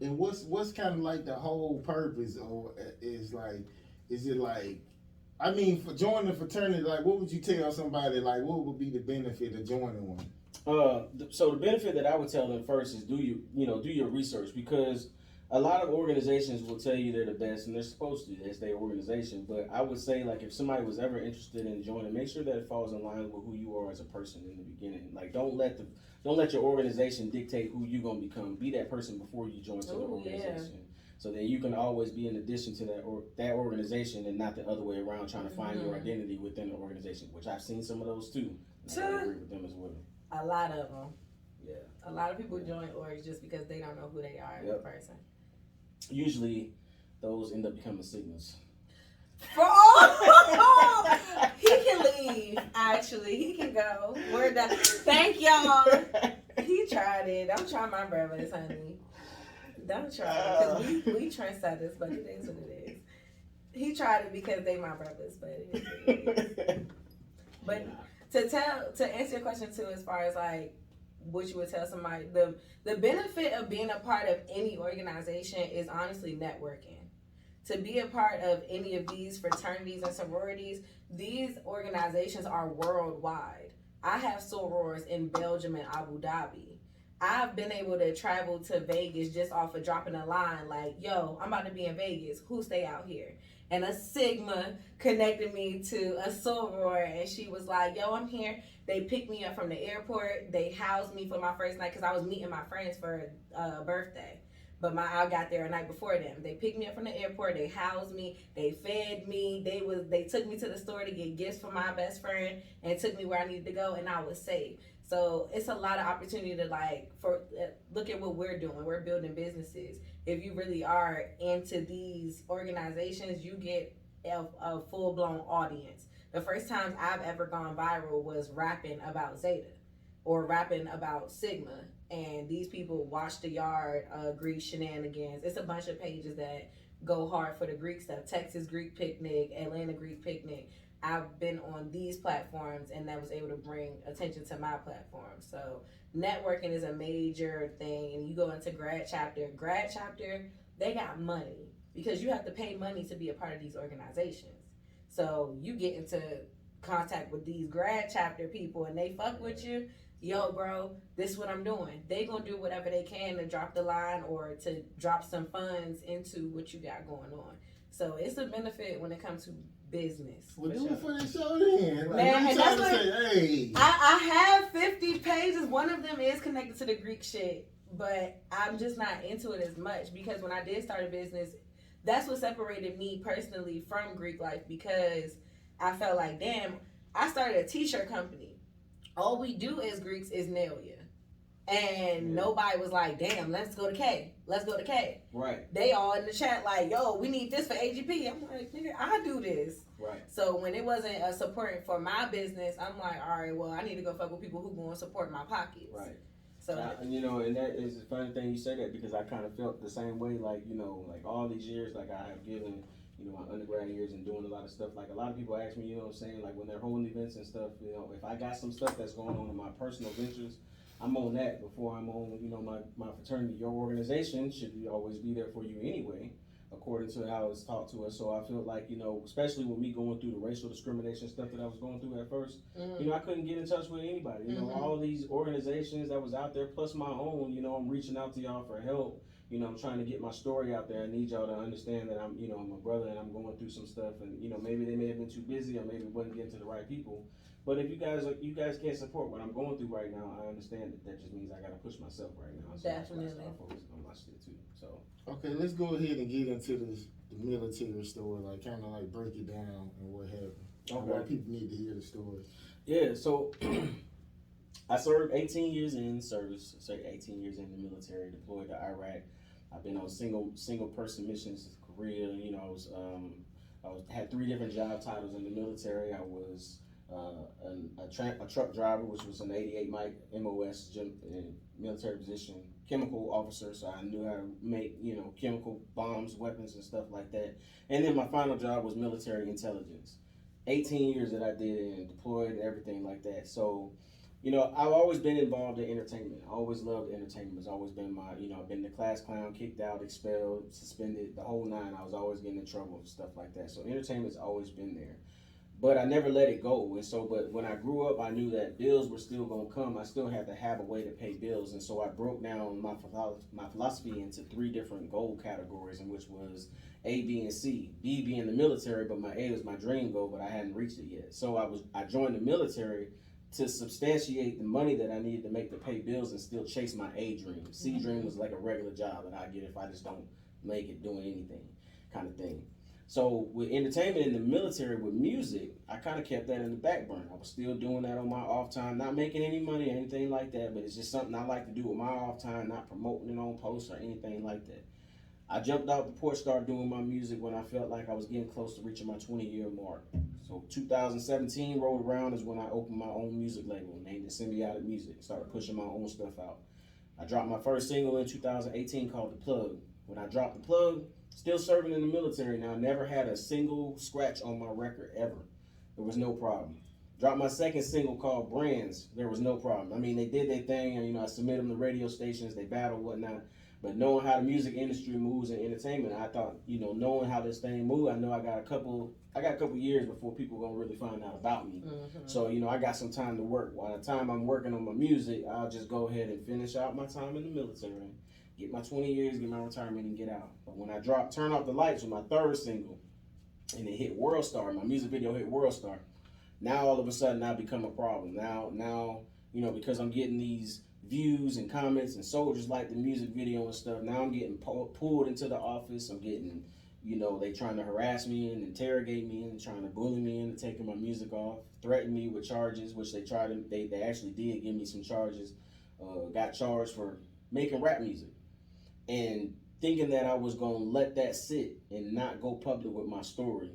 Speaker 3: And what's kind of like the whole purpose, or is it like? I mean, for joining the fraternity, like, what would you tell somebody? Like, what would be the benefit of joining one?
Speaker 2: So the benefit that I would tell them first is do your research, because a lot of organizations will tell you they're the best and they're supposed to. That's their organization. But I would say, like, if somebody was ever interested in joining, make sure that it falls in line with who you are as a person in the beginning. Like, don't let your organization dictate who you're gonna become. Be that person before you join the organization. Yeah. So that you can always be an addition to that organization and not the other way around, trying to find your identity within the organization, which I've seen some of those too. And I agree with them as well.
Speaker 1: A lot of them.
Speaker 2: Yeah.
Speaker 1: A lot of people join orgs just because they don't know who they are as a person.
Speaker 2: Usually, those end up becoming signals.
Speaker 1: He can leave. Actually, he can go. We're done. Thank y'all. He tried it. I'm trying my brothers, honey. Don't try it, because we trendsetters, but it is what it is. He tried it because they my brothers, but it is what it is. But to answer your question too, as far as like what you would tell somebody, the benefit of being a part of any organization is honestly networking. To be a part of any of these fraternities and sororities, these organizations are worldwide. I have sorors in Belgium and Abu Dhabi. I've been able to travel to Vegas just off of dropping a line like, yo, I'm about to be in Vegas. Who stay out here? and a Sigma connected me to a soror, and she was like, "Yo, I'm here." They picked me up from the airport. They housed me for my first night because I was meeting my friends for a birthday. But I got there a night before them. They picked me up from the airport. They housed me. They fed me. They took me to the store to get gifts for my best friend and took me where I needed to go, and I was safe. So it's a lot of opportunity to look at what we're doing. We're building businesses. If you really are into these organizations, you get a full blown audience. The first times I've ever gone viral was rapping about Zeta or rapping about Sigma, and these people watch the Yard, Greek Shenanigans. It's a bunch of pages that go hard for the Greek stuff. Texas Greek Picnic, Atlanta Greek Picnic. I've been on these platforms, and that was able to bring attention to my platform. So networking is a major thing. And you go into grad chapter, they got money because you have to pay money to be a part of these organizations. So you get into contact with these grad chapter people, and they fuck with you. Yo, bro, this is what I'm doing. They gonna do whatever they can to drop the line or to drop some funds into what you got going on. So it's a benefit when it comes to business.
Speaker 3: Well, do it for the show then. Like,
Speaker 1: Man,
Speaker 3: you
Speaker 1: and
Speaker 3: trying
Speaker 1: that's
Speaker 3: to say, hey.
Speaker 1: I have 50 pages. One of them is connected to the Greek shit, but I'm just not into it as much because when I did start a business, that's what separated me personally from Greek life because I felt like, damn, I started a t-shirt company. All we do as Greeks is nail you. And nobody was like, damn, let's go to K. Let's go to K.
Speaker 2: Right.
Speaker 1: They all in the chat like, yo, we need this for AGP. I'm like, nigga, I do this.
Speaker 2: Right.
Speaker 1: So when it wasn't a support for my business, I'm like, all right, well, I need to go fuck with people who going to support my pockets.
Speaker 2: Right.
Speaker 1: So,
Speaker 2: and that is a funny thing you say that because I kind of felt the same way, like, like all these years, like I have given, my undergrad years and doing a lot of stuff. Like a lot of people ask me, what I'm saying, like when they're holding events and stuff, if I got some stuff that's going on in my personal ventures, I'm on that before I'm on, my fraternity. Your organization should always be there for you anyway, according to how it's taught to us. So I feel like, especially with me going through the racial discrimination stuff that I was going through at first, I couldn't get in touch with anybody. All these organizations that was out there, plus my own, I'm reaching out to y'all for help. I'm trying to get my story out there. I need y'all to understand that I'm a brother and I'm going through some stuff. And, maybe they may have been too busy or maybe wasn't getting to the right people. But if you guys can't support what I'm going through right now, I understand that just means I got to push myself right now. So
Speaker 1: definitely.
Speaker 2: I start focusing on my shit too. So.
Speaker 3: Okay, let's go ahead and get into the military story, like kind of like break it down and what happened. Okay. Why people need to hear the story.
Speaker 2: Yeah, so I served 18 years in service, 18 years in the military, deployed to Iraq. I've been on single person missions, Korea. I had 3 different job titles in the military. I was a truck driver, which was an 88 Mike MOS military position, chemical officer, so I knew how to make chemical bombs, weapons, and stuff like that. And then my final job was military intelligence. 18 years that I did and deployed and everything like that. So. I've always been involved in entertainment. I always loved entertainment. It's always been my, I've been the class clown, kicked out, expelled, suspended, the whole 9. I was always getting in trouble and stuff like that. So entertainment's always been there. But I never let it go. And so, but when I grew up, I knew that bills were still going to come. I still had to have a way to pay bills. And so I broke down my philosophy into 3 different goal categories, in which was A, B, and C. B being the military, but my A was my dream goal, but I hadn't reached it yet. So I joined the military to substantiate the money that I needed to make to pay bills and still chase my A dream. C dream was like a regular job that I get if I just don't make it doing anything kind of thing. So with entertainment in the military, with music, I kind of kept that in the back burner. I was still doing that on my off time, not making any money or anything like that, but it's just something I like to do with my off time, not promoting it on posts or anything like that. I jumped out the porch, started doing my music when I felt like I was getting close to reaching my 20-year mark. So 2017 rolled around is when I opened my own music label, named it Symbiotic Music, started pushing my own stuff out. I dropped my first single in 2018 called The Plug. When I dropped The Plug, still serving in the military now, never had a single scratch on my record ever. There was no problem. Dropped my second single called Brands, there was no problem. I mean, they did their thing, and I submitted them to radio stations, they battled, whatnot. But knowing how the music industry moves in entertainment, I thought, knowing how this thing moves, I know I got a couple years before people gonna really find out about me. Mm-hmm. So, I got some time to work. While the time I'm working on my music, I'll just go ahead and finish out my time in the military, get my 20 years, get my retirement, and get out. But when I Turn Off the Lights with my third single, and it hit World Star. My music video hit World Star. Now all of a sudden I become a problem. Now because I'm getting these views and comments and soldiers like the music video and stuff. Now I'm getting pulled into the office. I'm getting, they trying to harass me and interrogate me and trying to bully me into taking my music off, threaten me with charges, which they actually did give me some charges. Got charged for making rap music and thinking that I was gonna let that sit and not go public with my story.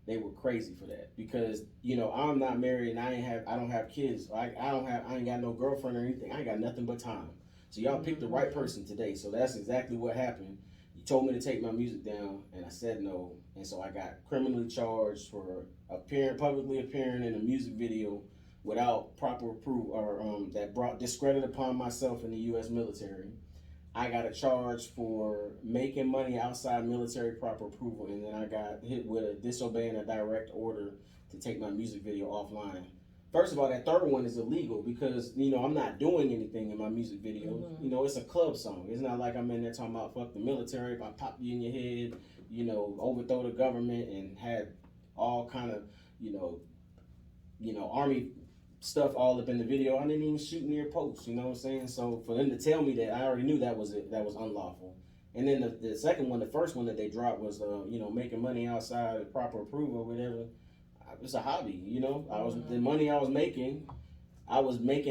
Speaker 2: They were crazy for that because I'm not married and I don't have kids. I ain't got no girlfriend or anything. I ain't got nothing but time. So y'all picked the right person today. So that's exactly what happened. You told me to take my music down and I said no, and so I got criminally charged for publicly appearing in a music video without proper approval or that brought discredit upon myself in the U.S. military. I got a charge for making money outside military proper approval, and then I got hit with disobeying a direct order to take my music video offline. First of all, that third one is illegal because, I'm not doing anything in my music video. Mm-hmm. It's a club song. It's not like I'm in there talking about fuck the military, if I pop you in your head, overthrow the government and had all kind of, army stuff all up in the video. I didn't even shoot near posts, you know what I'm saying? So for them to tell me that, I already knew that was unlawful. And then the second one, the first one that they dropped was, making money outside of proper approval or whatever. It's a hobby, the money I was making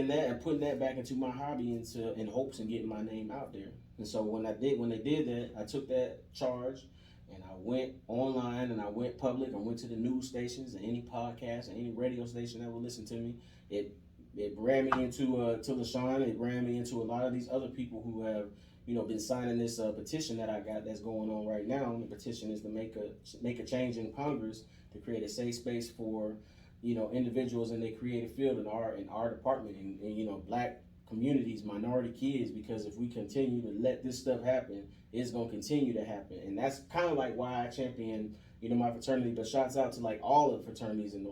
Speaker 2: that and putting that back into my hobby in hopes of getting my name out there. And so when they did that, I took that charge and I went online and I went public. I went to the news stations and any podcast and any radio station that would listen to me. It ran me into to LaShawn. It ran me into a lot of these other people who have, been signing this petition that I got that's going on right now. And the petition is to make a change in Congress to create a safe space for, individuals in their creative field in our department and black communities, minority kids, because if we continue to let this stuff happen, it's gonna continue to happen. And that's kind of like why I champion, my fraternity, but shouts out to like all the fraternities and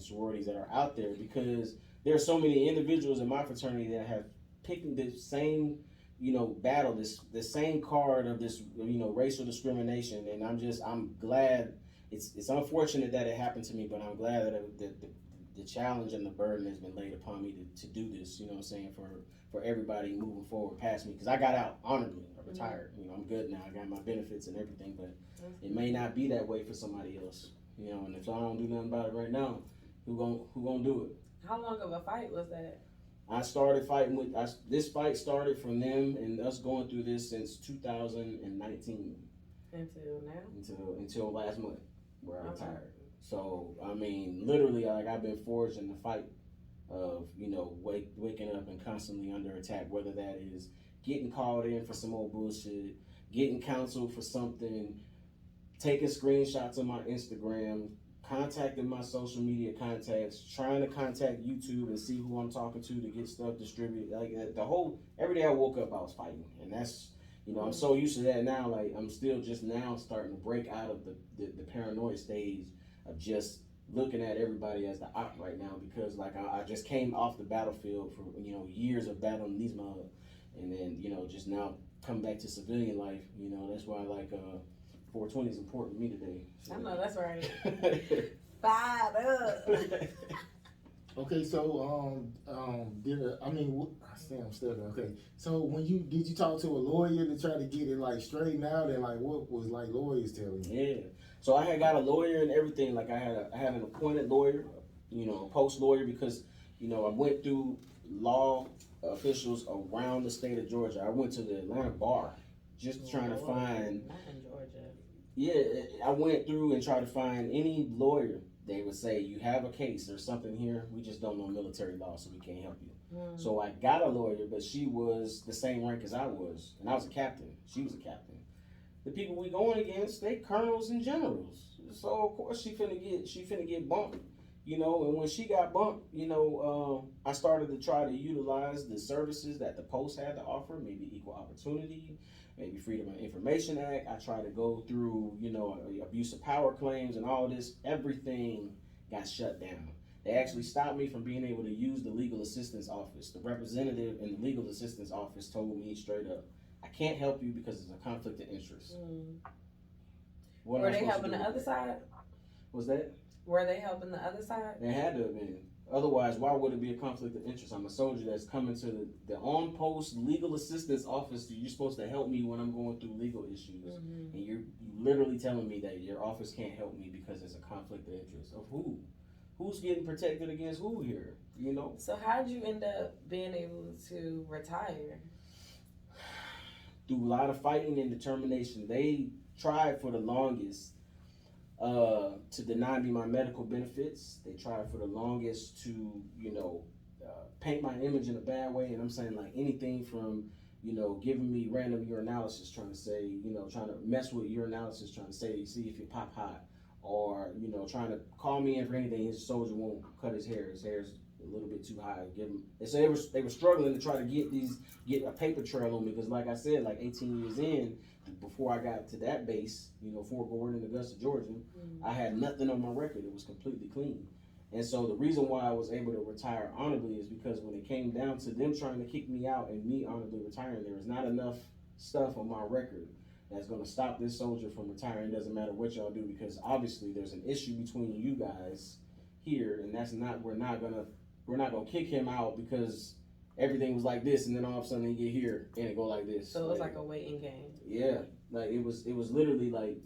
Speaker 2: sororities that are out there, because there are so many individuals in my fraternity that have picked the same, battle, this same card of this, racial discrimination. And I'm glad. It's unfortunate that it happened to me, but I'm glad that the challenge and the burden has been laid upon me to do this, for everybody moving forward past me. Because I got out honorably. I retired. I'm good now. I got my benefits and everything, but it may not be that way for somebody else. And if I don't do nothing about it right now, who gonna do it?
Speaker 1: How long of a fight was that?
Speaker 2: I started fighting this fight started from them and us going through this since 2019.
Speaker 1: Until now?
Speaker 2: Until last month, where I retired. So, literally, like, I've been forged in the fight of, waking up and constantly under attack, whether that is getting called in for some old bullshit, getting counseled for something, taking screenshots of my Instagram, contacting my social media contacts, trying to contact YouTube and see who I'm talking to get stuff distributed. Like, every day I woke up, I was fighting. And that's, I'm so used to that now. Like, I'm still just now starting to break out of the paranoid stage of just looking at everybody as the op right now, because like I just came off the battlefield for years of battling these mobs, and then just now come back to civilian life. That's why like 420 is important to me today. So.
Speaker 1: I know that's right. Fired up.
Speaker 3: Okay, so I'm still there. Okay, so did you talk to a lawyer to try to get it like straightened out, and like what was like lawyers telling you?
Speaker 2: Yeah, so I had got a lawyer and everything. Like I had an appointed lawyer, a post lawyer, because I went through law officials around the state of Georgia. I went to the Atlanta bar just trying to find.
Speaker 1: Not in Georgia.
Speaker 2: Yeah, I went through and tried to find any lawyer. They would say, you have a case or something here, we just don't know military law, so we can't help you. So I got a lawyer, but she was the same rank as I was, and I was a captain. She was a captain. The people we going against, they colonels and generals. So of course she finna get bumped, And when she got bumped, I started to try to utilize the services that the post had to offer, maybe equal opportunity, maybe Freedom of Information Act. I tried to go through, abuse of power claims and all this. Everything got shut down. They actually stopped me from being able to use the legal assistance office. The representative in the legal assistance office told me straight up, I can't help you because it's a conflict of interest.
Speaker 1: Were they helping the other side?
Speaker 2: Was that?
Speaker 1: Were they helping the other side?
Speaker 2: It had to have been. Otherwise, why would it be a conflict of interest? I'm a soldier that's coming to the on-post legal assistance office. You're supposed to help me when I'm going through legal issues, and you literally telling me that your office can't help me because there's a conflict of interest. Of who? Who's getting protected against who here? You know.
Speaker 1: So how did you end up being able to retire?
Speaker 2: Through a lot of fighting and determination. They tried for the longest to deny me my medical benefits. They tried for the longest to, paint my image in a bad way. And I'm saying like anything from, giving me random urinalysis, trying to say, trying to mess with urinalysis, trying to say, see if you pop hot, or, trying to call me in for anything. His soldier won't cut his hair. His hair's a little bit too high. Give him. And so they were struggling to try to get a paper trail on me because, like I said, like 18 years in, before I got to that base, Fort Gordon, Augusta, Georgia, I had nothing on my record. It was completely clean. And so the reason why I was able to retire honorably is because when it came down to them trying to kick me out and me honorably retiring, there was not enough stuff on my record that's going to stop this soldier from retiring. It doesn't matter what y'all do because obviously there's an issue between you guys here, and that's not we're not gonna kick him out because everything was like this, and then all of a sudden he get here and it go like this.
Speaker 1: So it was like a waiting game.
Speaker 2: Yeah, like it was literally like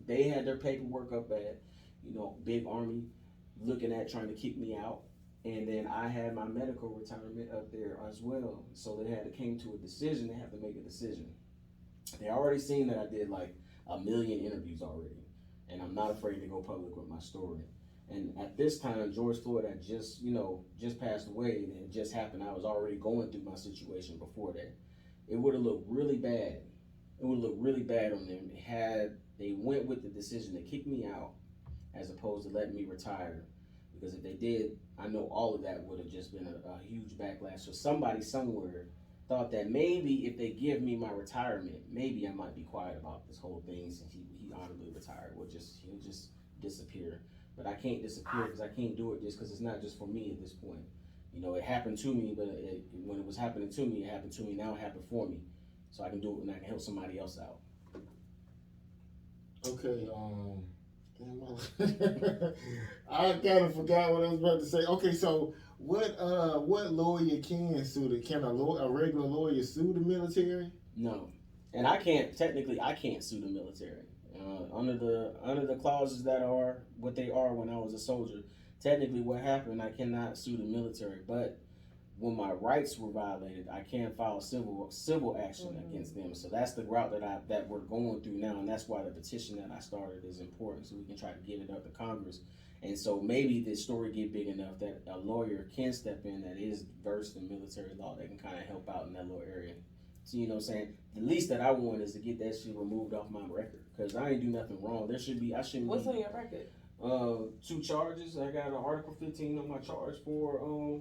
Speaker 2: they had their paperwork up at Big Army, looking at trying to kick me out, and then I had my medical retirement up there as well. So they had to came to a decision. They have to make a decision. They already seen that I did like 1 million interviews already, and I'm not afraid to go public with my story. And at this time, George Floyd had just passed away, and it just happened. I was already going through my situation before that. It would have looked really bad. It would look really bad on them had they went with the decision to kick me out as opposed to letting me retire. Because if they did, I know all of that would have just been a huge backlash. So somebody somewhere thought that maybe if they give me my retirement, maybe I might be quiet about this whole thing since he honorably retired. He'll just disappear. But I can't disappear because I can't do it just because it's not just for me at this point. It happened to me, but when it was happening to me, it happened to me. Now it happened for me. So I can do it and I can help somebody else out.
Speaker 3: Okay, I kind of forgot what I was about to say. Okay, so what lawyer can sue the? Can a regular lawyer sue the military?
Speaker 2: No, and I can't sue the military under the clauses that are what they are when I was a soldier. Technically, what happened, I cannot sue the military, but when my rights were violated, I can file civil action against them. So that's the route that we're going through now, and that's why the petition that I started is important, so we can try to get it up to Congress. And so maybe this story get big enough that a lawyer can step in that is versed in military law that can kind of help out in that little area. So what I'm saying? The least that I want is to get that shit removed off my record because I ain't do nothing wrong. I shouldn't.
Speaker 1: What's on your record?
Speaker 2: 2 charges. I got an Article 15 on my charge for,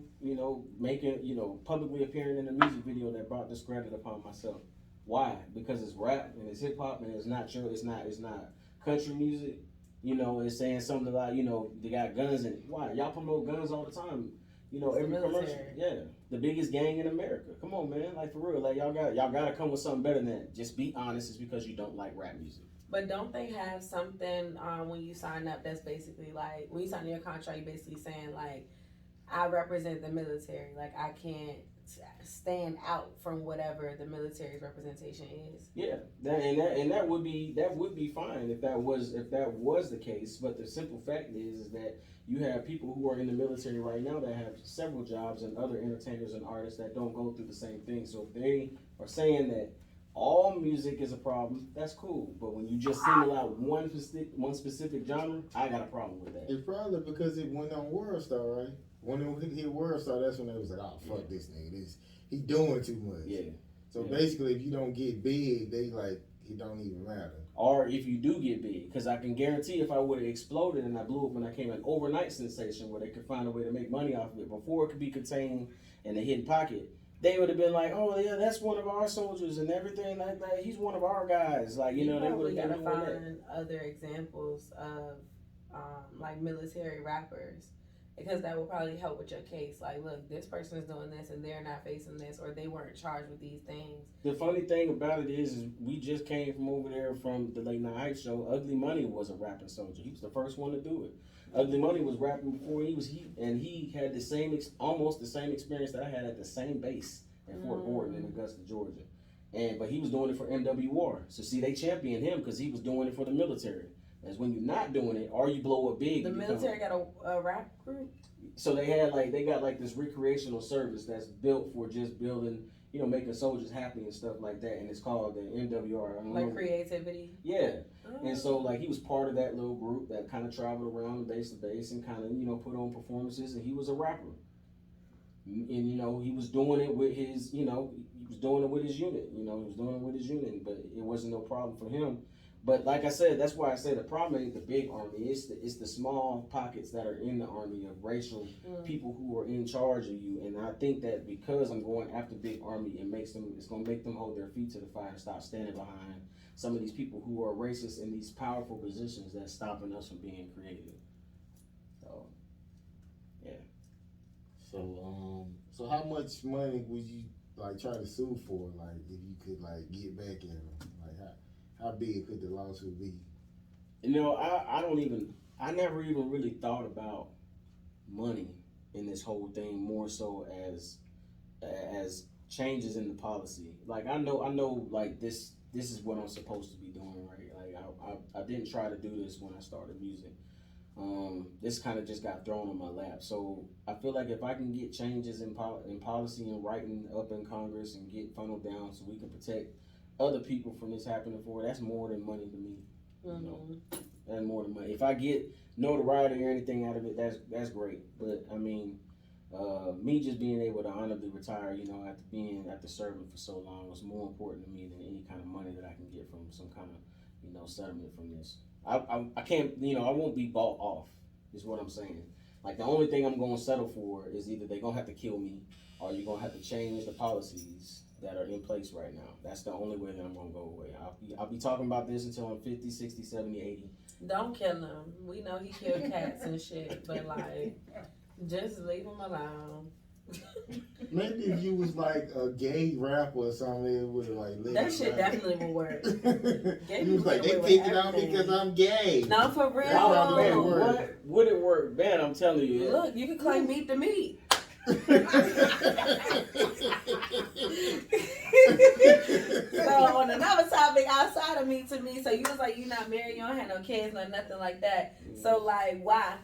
Speaker 2: making, publicly appearing in a music video that brought discredit upon myself. Why? Because it's rap and it's hip hop and it's not country music. It's saying something like, they got guns and why? Y'all promote guns all the time. Every commercial. Yeah. The biggest gang in America. Come on, man. Like for real. Like y'all gotta come with something better than that. Just be honest. It's because you don't like rap music.
Speaker 1: But don't they have something when you sign up that's basically like, when you sign your contract, you're basically saying like, I represent the military. Like I can't stand out from whatever the military's representation is.
Speaker 2: Yeah, that would be fine if that was the case. But the simple fact is that you have people who are in the military right now that have several jobs and other entertainers and artists that don't go through the same thing. So if they are saying that all music is a problem, that's cool. But when you just single out one specific genre, I got a problem with that.
Speaker 3: It's probably because it went on World Star, right? When it hit World Star, that's when they was like, oh, fuck this nigga. He doing too much.
Speaker 2: Yeah.
Speaker 3: So basically, if you don't get big, they like, it don't even matter.
Speaker 2: Or if you do get big, because I can guarantee if I would have exploded and I blew up when I came an overnight sensation where they could find a way to make money off of it before it could be contained in a hidden pocket, they would have been like, oh yeah, that's one of our soldiers and everything like that. He's one of our guys. Like, they would have
Speaker 1: find other examples of like military rappers because that will probably help with your case. Like, look, this person is doing this and they're not facing this, or they weren't charged with these things.
Speaker 2: The funny thing about it is we just came from over there from the Late Night Hype show. Ugly Money was a rapping soldier. He was the first one to do it. Ugly Money was rapping before he had the same almost the same experience that I had at the same base at Fort Gordon in Augusta, Georgia. But he was doing it for MWR. So see, they championed him because he was doing it for the military. That's when you're not doing it, or you blow up big.
Speaker 1: The military got a rap group.
Speaker 2: So they got this recreational service that's built for just building, making soldiers happy and stuff like that, and it's called the MWR.
Speaker 1: Like creativity.
Speaker 2: Yeah, and so he was part of that little group that kind of traveled around base to base and kind of put on performances, and he was a rapper, and he was doing it with his he was doing it with his unit, he was doing it with his unit, but it wasn't no problem for him. But like I said, that's why I say the problem ain't the big army. It's the small pockets that are in the army of racial people who are in charge of you. And I think that because I'm going after big army, it's gonna make them hold their feet to the fire and stop standing behind some of these people who are racist in these powerful positions that's stopping us from being creative. So, yeah.
Speaker 3: So how much money would you try to sue for? If you could get back at them, how big could the lawsuit be?
Speaker 2: I never even really thought about money in this whole thing, more so as changes in the policy. I know this is what I'm supposed to be doing, right? I didn't try to do this when I started music. This kind of just got thrown on my lap. So I feel like if I can get changes in policy and writing up in Congress and get funneled down so we can protect other people from this happening that's more than money to me. That's more than money. If I get notoriety or anything out of it, that's great. But I mean, me just being able to honorably retire, after serving for so long, was more important to me than any kind of money that I can get from some kind of settlement from this. I can't, I won't be bought off. Is what I'm saying. The only thing I'm going to settle for is either they're gonna have to kill me, or you're gonna have to change the policies that are in place right now. That's the only way that I'm gonna go away. I'll be talking about this until I'm 50, 60, 70, 80.
Speaker 1: Don't kill him. We know he killed cats and shit, but just leave him alone.
Speaker 3: Maybe if you was a gay rapper or something, it would have
Speaker 1: that shit definitely would work.
Speaker 3: He was they picked it out because I'm gay.
Speaker 1: No, for real.
Speaker 2: What would it work, man? I'm telling you.
Speaker 1: Look, you can claim meat to meat. So on another topic outside of meat to me, so you was you're not married, you don't have no kids, no nothing like that. So why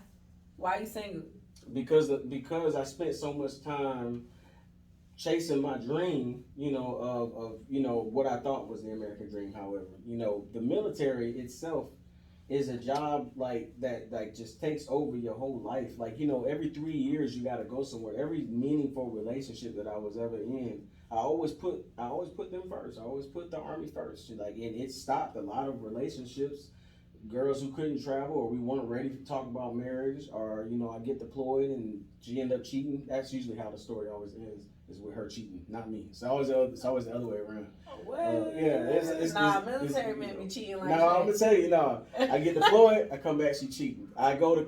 Speaker 1: are you single?
Speaker 2: Because I spent so much time chasing my dream, of what I thought was the American dream. However, the military itself is a job that just takes over your whole life. Every 3 years you got to go somewhere. Every meaningful relationship that I was ever in, I always put them first. I always put the Army first. And it stopped a lot of relationships. Girls who couldn't travel, or we weren't ready to talk about marriage, or I get deployed and she ended up cheating. That's usually how the story always ends, is with her cheating, not me. It's always the other way around.
Speaker 1: Military men be cheating like
Speaker 2: that. No, I'm gonna tell you, I get deployed, I come back, she cheating. I go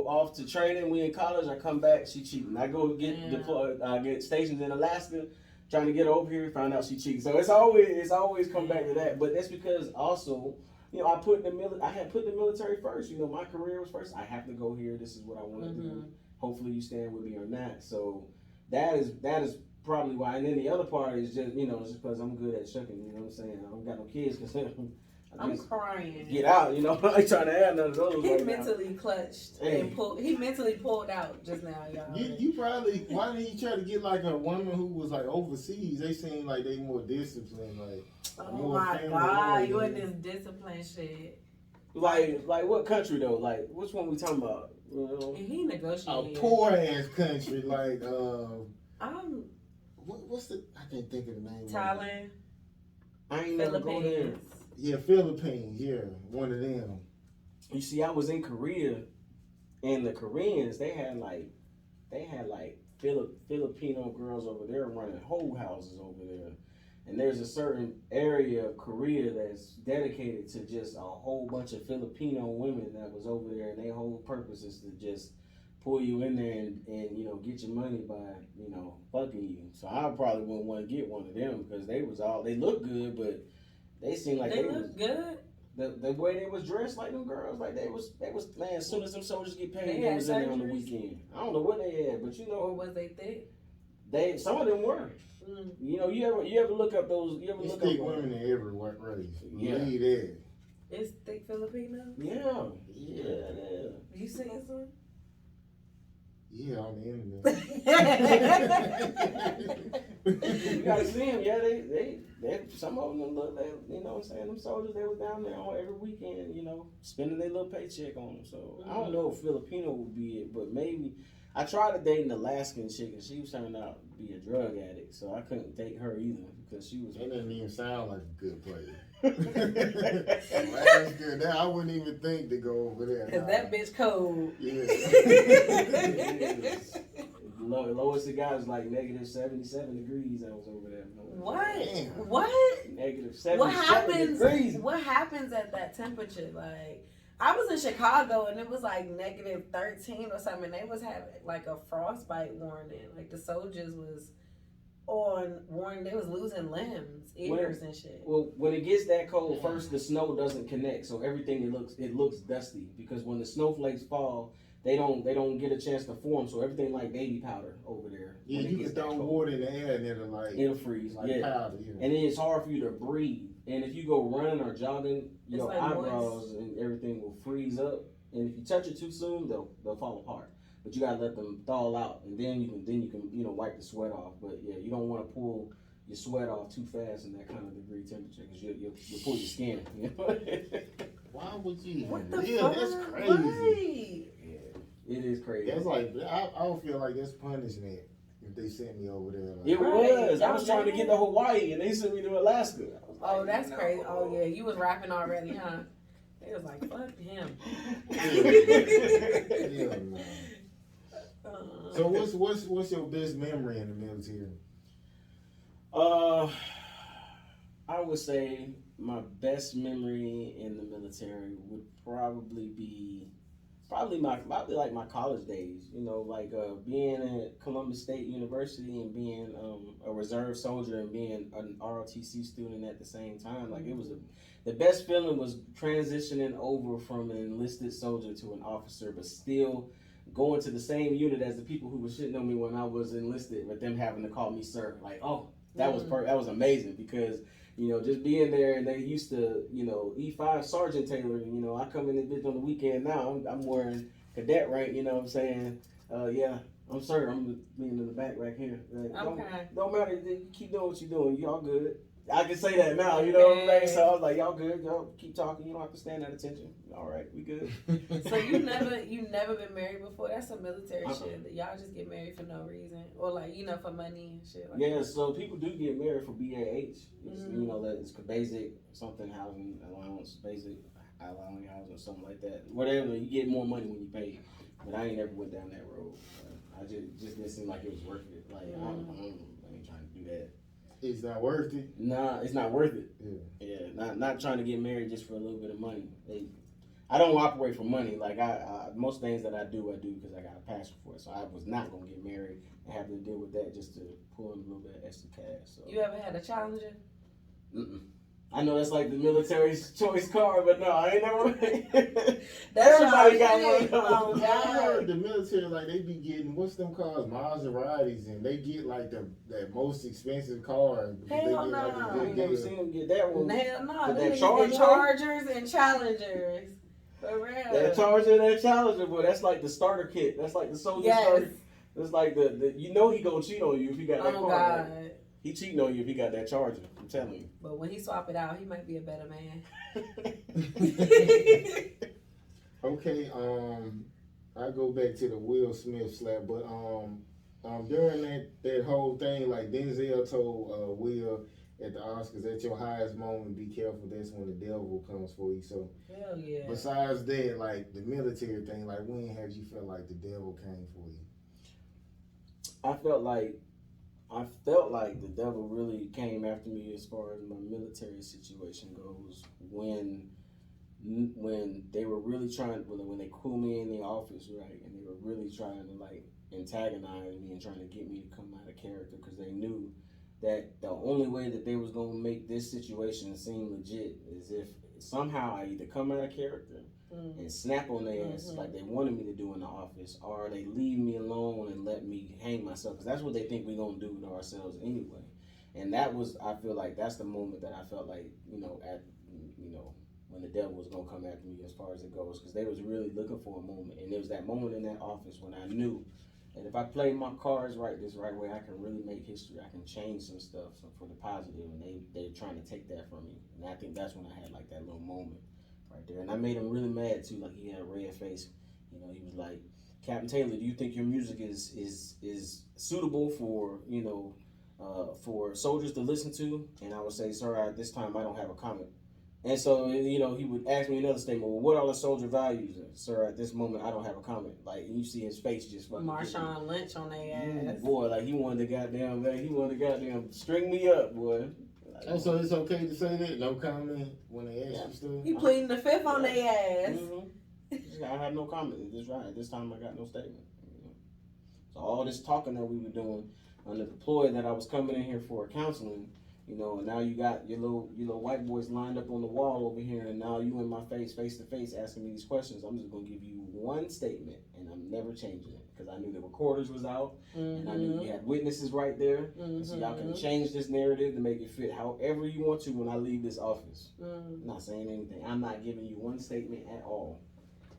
Speaker 2: off to training. We in college, I come back, she cheating. I go get deployed, I get stationed in Alaska, trying to get over here, find out she cheating. So it's always come back to that. But that's because also, I had put the military first. My career was first. I have to go here. This is what I want to do. Hopefully you stand with me or not. So that is probably why. And then the other part is just just because I'm good at shucking. You know what I'm saying? I don't got no kids because
Speaker 1: I'm crying.
Speaker 2: Get out. I ain't trying to have none of those.
Speaker 1: He mentally clutched and pulled. He mentally pulled out just now, y'all.
Speaker 3: You probably, why didn't you try to get a woman who was overseas? They seem like they more disciplined,
Speaker 1: Oh my God, you in this discipline shit.
Speaker 2: Like what country though? Which one we talking about?
Speaker 1: And he negotiated.
Speaker 3: A poor ass country, what's the? I can't think of the name.
Speaker 1: Thailand.
Speaker 2: I ain't never go there.
Speaker 3: Yeah, Philippines. Yeah, one of them.
Speaker 2: You see, I was in Korea, and the Koreans they had Filipino girls over there running whole houses over there. And there's a certain area of Korea that's dedicated to just a whole bunch of Filipino women that was over there, and their whole purpose is to just pull you in there and you know get your money by you know fucking you. So I probably wouldn't want to get one of them because they look good, but they seem like
Speaker 1: they look good.
Speaker 2: The way they was dressed like them girls, like they was man. As soon as them soldiers get paid,
Speaker 1: They
Speaker 2: they
Speaker 1: had
Speaker 2: was in there on the
Speaker 1: surgeries?
Speaker 2: weekend. I don't know what they had, but you
Speaker 1: Or
Speaker 2: know
Speaker 1: was they thick?
Speaker 2: some of them were. You know you ever look up those
Speaker 3: It's thick women in every race.
Speaker 2: Yeah.
Speaker 3: Believe that.
Speaker 1: It's thick Filipino.
Speaker 2: Yeah.
Speaker 1: You seen some?
Speaker 3: Yeah, on the internet.
Speaker 2: You gotta see them. Yeah, they some of them look. They, you know what I'm saying? Them soldiers they was down there on every weekend. You know, spending their little paycheck on them. So I don't know if Filipino would be it, but maybe. I tried to date an Alaskan chick and she was turning out to be a drug addict, so I couldn't date her either because she was.
Speaker 3: That didn't even sound like a good player. That's good. Now I wouldn't even think to go over there.
Speaker 1: Cause that bitch cold.
Speaker 3: Yeah.
Speaker 2: Lowest it got was like negative 77 degrees. I was over there.
Speaker 1: What?
Speaker 3: Damn.
Speaker 1: What?
Speaker 2: Negative 77
Speaker 1: What happens?
Speaker 2: degrees.
Speaker 1: What happens at that temperature? Like, I was in Chicago and it was like negative 13 or something. They was having like a frostbite warning. Like the soldiers was on warning. They was losing limbs, ears and shit.
Speaker 2: Well, when it gets that cold, first the snow doesn't connect, so everything it looks dusty because when the snowflakes fall, they don't get a chance to form, so everything like baby powder over there.
Speaker 3: Yeah, you can throw water in the air and it'll
Speaker 2: freeze.
Speaker 3: like
Speaker 2: Yeah.
Speaker 3: powder. Yeah.
Speaker 2: And then it's hard for you to breathe. And if you go running or jogging, your
Speaker 1: like
Speaker 2: eyebrows and everything will freeze up. And if you touch it too soon, they'll fall apart. But you gotta let them thaw out, and then you can you know wipe the sweat off. But yeah, you don't want to pull your sweat off too fast in that kind of degree temperature because you'll pull your skin. You know?
Speaker 3: Why would you?
Speaker 1: What the
Speaker 3: Yeah,
Speaker 1: fuck?
Speaker 3: that's crazy.
Speaker 1: Right.
Speaker 2: It is crazy.
Speaker 3: That's like I don't feel like that's punishment if they sent me over there. Like,
Speaker 2: It
Speaker 1: Right.
Speaker 2: was. I was trying to get to Hawaii, and they sent me to Alaska. I was like,
Speaker 1: Oh, that's
Speaker 2: no.
Speaker 1: crazy. Oh yeah, you was rapping already, huh? They was like, fuck him.
Speaker 3: Hell no. So what's your best memory in the military?
Speaker 2: I would say my best memory in the military would probably be like my college days. You know, like being at Columbus State University and being a reserve soldier and being an ROTC student at the same time. Like it was the best feeling was transitioning over from an enlisted soldier to an officer, but still going to the same unit as the people who were shitting on me when I was enlisted, but them having to call me sir. Like, oh, that was that was amazing because, you know, just being there and they used to, you know, E5 Sergeant Taylor, you know, I come in this bitch on the weekend now, I'm wearing cadet rank, you know what I'm saying? Yeah, I'm sir, I'm being in the back right here. Like, don't matter, you keep doing what you're doing, y'all good. I can say that now, you know what I'm saying? So I was like, y'all good, y'all keep talking, you don't have to stand at attention. All right, we good.
Speaker 1: So you never been married before? That's some military shit. Y'all just get married for no reason, or like you know for money and shit. Like that.
Speaker 2: So people do get married for BAH. You know that it's basic something housing allowance, basic allowing housing, something like that. Whatever, you get more money when you pay. But I ain't never went down that road. I just didn't seem like it was worth it. Like I ain't trying to do that.
Speaker 3: It's not worth it.
Speaker 2: Nah, it's not worth it. Yeah, not trying to get married just for a little bit of money. I don't operate for money. Like I most things that I do because I got a passion for it. So I was not gonna get married and have to deal with that just to pull in a little bit of extra cash. So
Speaker 1: You ever had a challenger?
Speaker 2: I know that's like the military's choice car, but no, I ain't never.
Speaker 1: That's
Speaker 2: Everybody got
Speaker 1: shit.
Speaker 2: one of those.
Speaker 1: Oh,
Speaker 3: Yeah, I heard
Speaker 1: God.
Speaker 3: the military, like, they be getting, what's them cars, Maseratis, and they get, like, that most expensive car.
Speaker 1: Hell
Speaker 3: They get, like,
Speaker 1: nah.
Speaker 3: a
Speaker 2: I
Speaker 3: good
Speaker 2: ain't never
Speaker 3: deal.
Speaker 2: seen them get that one.
Speaker 1: Hell no.
Speaker 2: But
Speaker 1: They
Speaker 2: that
Speaker 1: get
Speaker 2: Charger?
Speaker 1: Chargers and Challengers. For real.
Speaker 2: That Charger, that Challenger, boy, that's like the starter kit. That's like the soldier starter. It's like the you know he gonna cheat on you if he got that
Speaker 1: Oh,
Speaker 2: car.
Speaker 1: God.
Speaker 2: Right? He cheating on you if he got that Charger. I'm telling you.
Speaker 1: But when he swap it out, he might be a better man.
Speaker 3: Okay, I go back to the Will Smith slap, but during that whole thing, like Denzel told Will at the Oscars, at your highest moment, be careful. That's when the devil comes for you. So,
Speaker 1: Hell yeah.
Speaker 3: besides that, like the military thing, like when have you felt like the devil came for you?
Speaker 2: I felt like the devil really came after me as far as my military situation goes when when they were really trying, when they pulled me in the office, right, and they were really trying to like antagonize me and trying to get me to come out of character because they knew that the only way that they was gonna make this situation seem legit is if somehow I either come out of character and snap on their ass like they wanted me to do in the office, or they leave me alone and let me hang myself because that's what they think we're gonna do to ourselves anyway. And that was, I feel like that's the moment that I felt like, when the devil was gonna come after me as far as it goes, because they was really looking for a moment, and there was that moment in that office when I knew that if I play my cards right this right way, I can really make history. I can change some stuff for the positive, and they're trying to take that from me. And I think that's when I had like that little moment right there, and I made him really mad too. Like he had a red face. He was like, "Captain Taylor, do you think your music is suitable for for soldiers to listen to?" And I would say, "Sir, at this time I don't have a comment." And so, he would ask me another statement. Well, what are the soldier values? And, sir, at this moment, I don't have a comment. Like, you see his face just fucking.
Speaker 1: Marshawn Lynch on their ass.
Speaker 2: Boy, like, he wanted to goddamn string me up, boy. Like,
Speaker 3: oh, so it's okay to say that? No comment when they ask you stuff?
Speaker 1: You pleading the fifth on their ass.
Speaker 2: I have no comment. That's right. At this time, I got no statement. So all this talking that we were doing under the ploy that I was coming in here for counseling, and now you got your little white boys lined up on the wall over here, and now you in my face to face, asking me these questions. I'm just gonna give you one statement, and I'm never changing it because I knew the recorders was out, and I knew you had witnesses right there, so y'all can change this narrative to make it fit however you want to when I leave this office. I'm not saying anything. I'm not giving you one statement at all.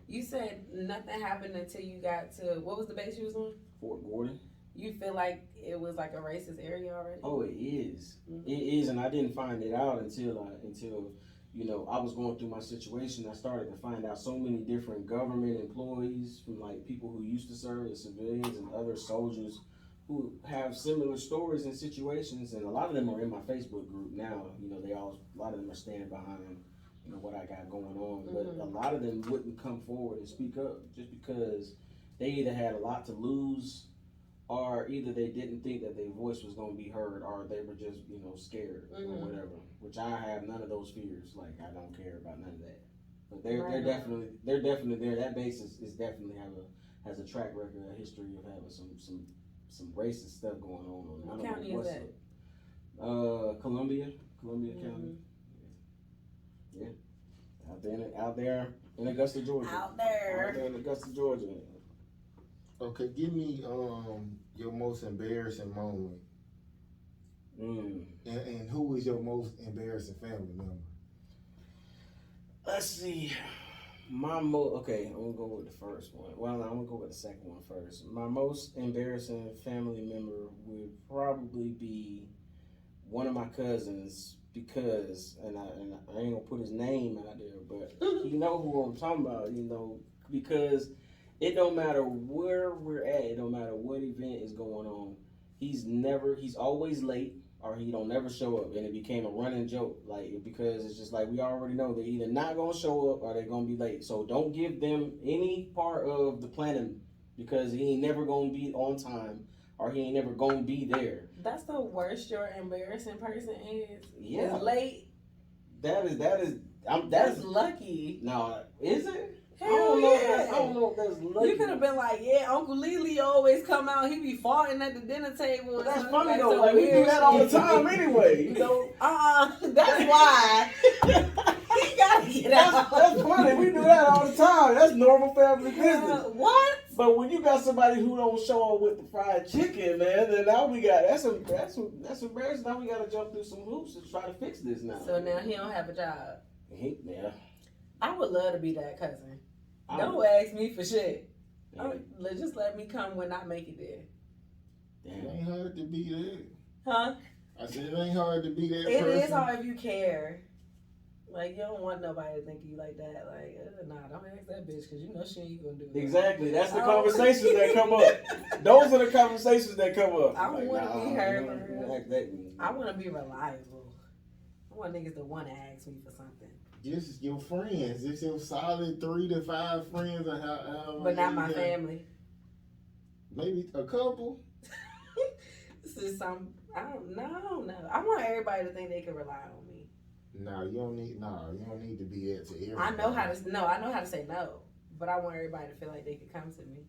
Speaker 1: You said nothing happened until you got to, what was the base you was on?
Speaker 2: Fort Gordon.
Speaker 1: You feel like it was like a racist area already?
Speaker 2: Oh, it is. It is, and I didn't find it out until I was going through my situation. I started to find out so many different government employees, from like people who used to serve as civilians and other soldiers who have similar stories and situations, and a lot of them are in my Facebook group now. A lot of them are standing behind what I got going on, but a lot of them wouldn't come forward and speak up just because they either had a lot to lose, or either they didn't think that their voice was going to be heard, or they were just, scared or whatever. Which I have none of those fears. Like, I don't care about none of that. But they're definitely there. That base is definitely has a track record, a history of having some racist stuff going on.
Speaker 1: What county is that?
Speaker 2: Columbia County. Yeah. Out there in Augusta, Georgia.
Speaker 1: Out there
Speaker 2: in Augusta, Georgia.
Speaker 3: Okay, give me your most embarrassing moment. And who is your most embarrassing family member?
Speaker 2: Let's see. Okay, I'm gonna go with the first one. Well, I'm gonna go with the second one first. My most embarrassing family member would probably be one of my cousins, because, and I ain't gonna put his name out there, but you know who I'm talking about, because it don't matter where we're at, it don't matter what event is going on, he's always late, or he don't never show up, and it became a running joke, because it's just like, we already know they're either not gonna show up or they're gonna be late, so don't give them any part of the planning, because he ain't never gonna be on time, or he ain't never gonna be there.
Speaker 1: That's the worst your embarrassing person is.
Speaker 2: Yeah.
Speaker 1: Is late.
Speaker 2: That's
Speaker 1: lucky.
Speaker 2: No, is it?
Speaker 1: Hell
Speaker 2: I don't know if that's lucky.
Speaker 1: You could have been like, yeah, Uncle Lily always come out. He be farting at the dinner table.
Speaker 2: But that's funny though. Like, we do that all the time anyway.
Speaker 1: That's why. He gotta get out.
Speaker 2: That's funny. We do that all the time. That's normal family business.
Speaker 1: What?
Speaker 2: But when you got somebody who don't show up with the fried chicken, man, then now we got that's embarrassing. Now we got to jump through some hoops to try to fix this now.
Speaker 1: So now he don't have a job.
Speaker 2: Yeah.
Speaker 1: I would love to be that cousin. Don't ask me for shit. Yeah. Just let me come when I make it there.
Speaker 3: Damn. It ain't hard to be there.
Speaker 1: Huh?
Speaker 3: I said it ain't hard to be that
Speaker 1: It
Speaker 3: person.
Speaker 1: is hard if you care. Like, you don't want nobody to think of you like that. Like, nah, don't ask that bitch, because you know she ain't gonna do it.
Speaker 2: Exactly. That's the conversations that come up. Those are the conversations that come up.
Speaker 1: I don't want to be her. I want to be reliable. I want niggas to want to ask me for something.
Speaker 3: Just your friends. Just your solid 3 to 5 friends.
Speaker 1: But not my family.
Speaker 3: Maybe a couple.
Speaker 1: This is I don't know. I want everybody to think they can rely on me.
Speaker 3: No, you don't need. No, you don't need to be that to everybody.
Speaker 1: I know how to. No, I know how to say no, but I want everybody to feel like they could come to me.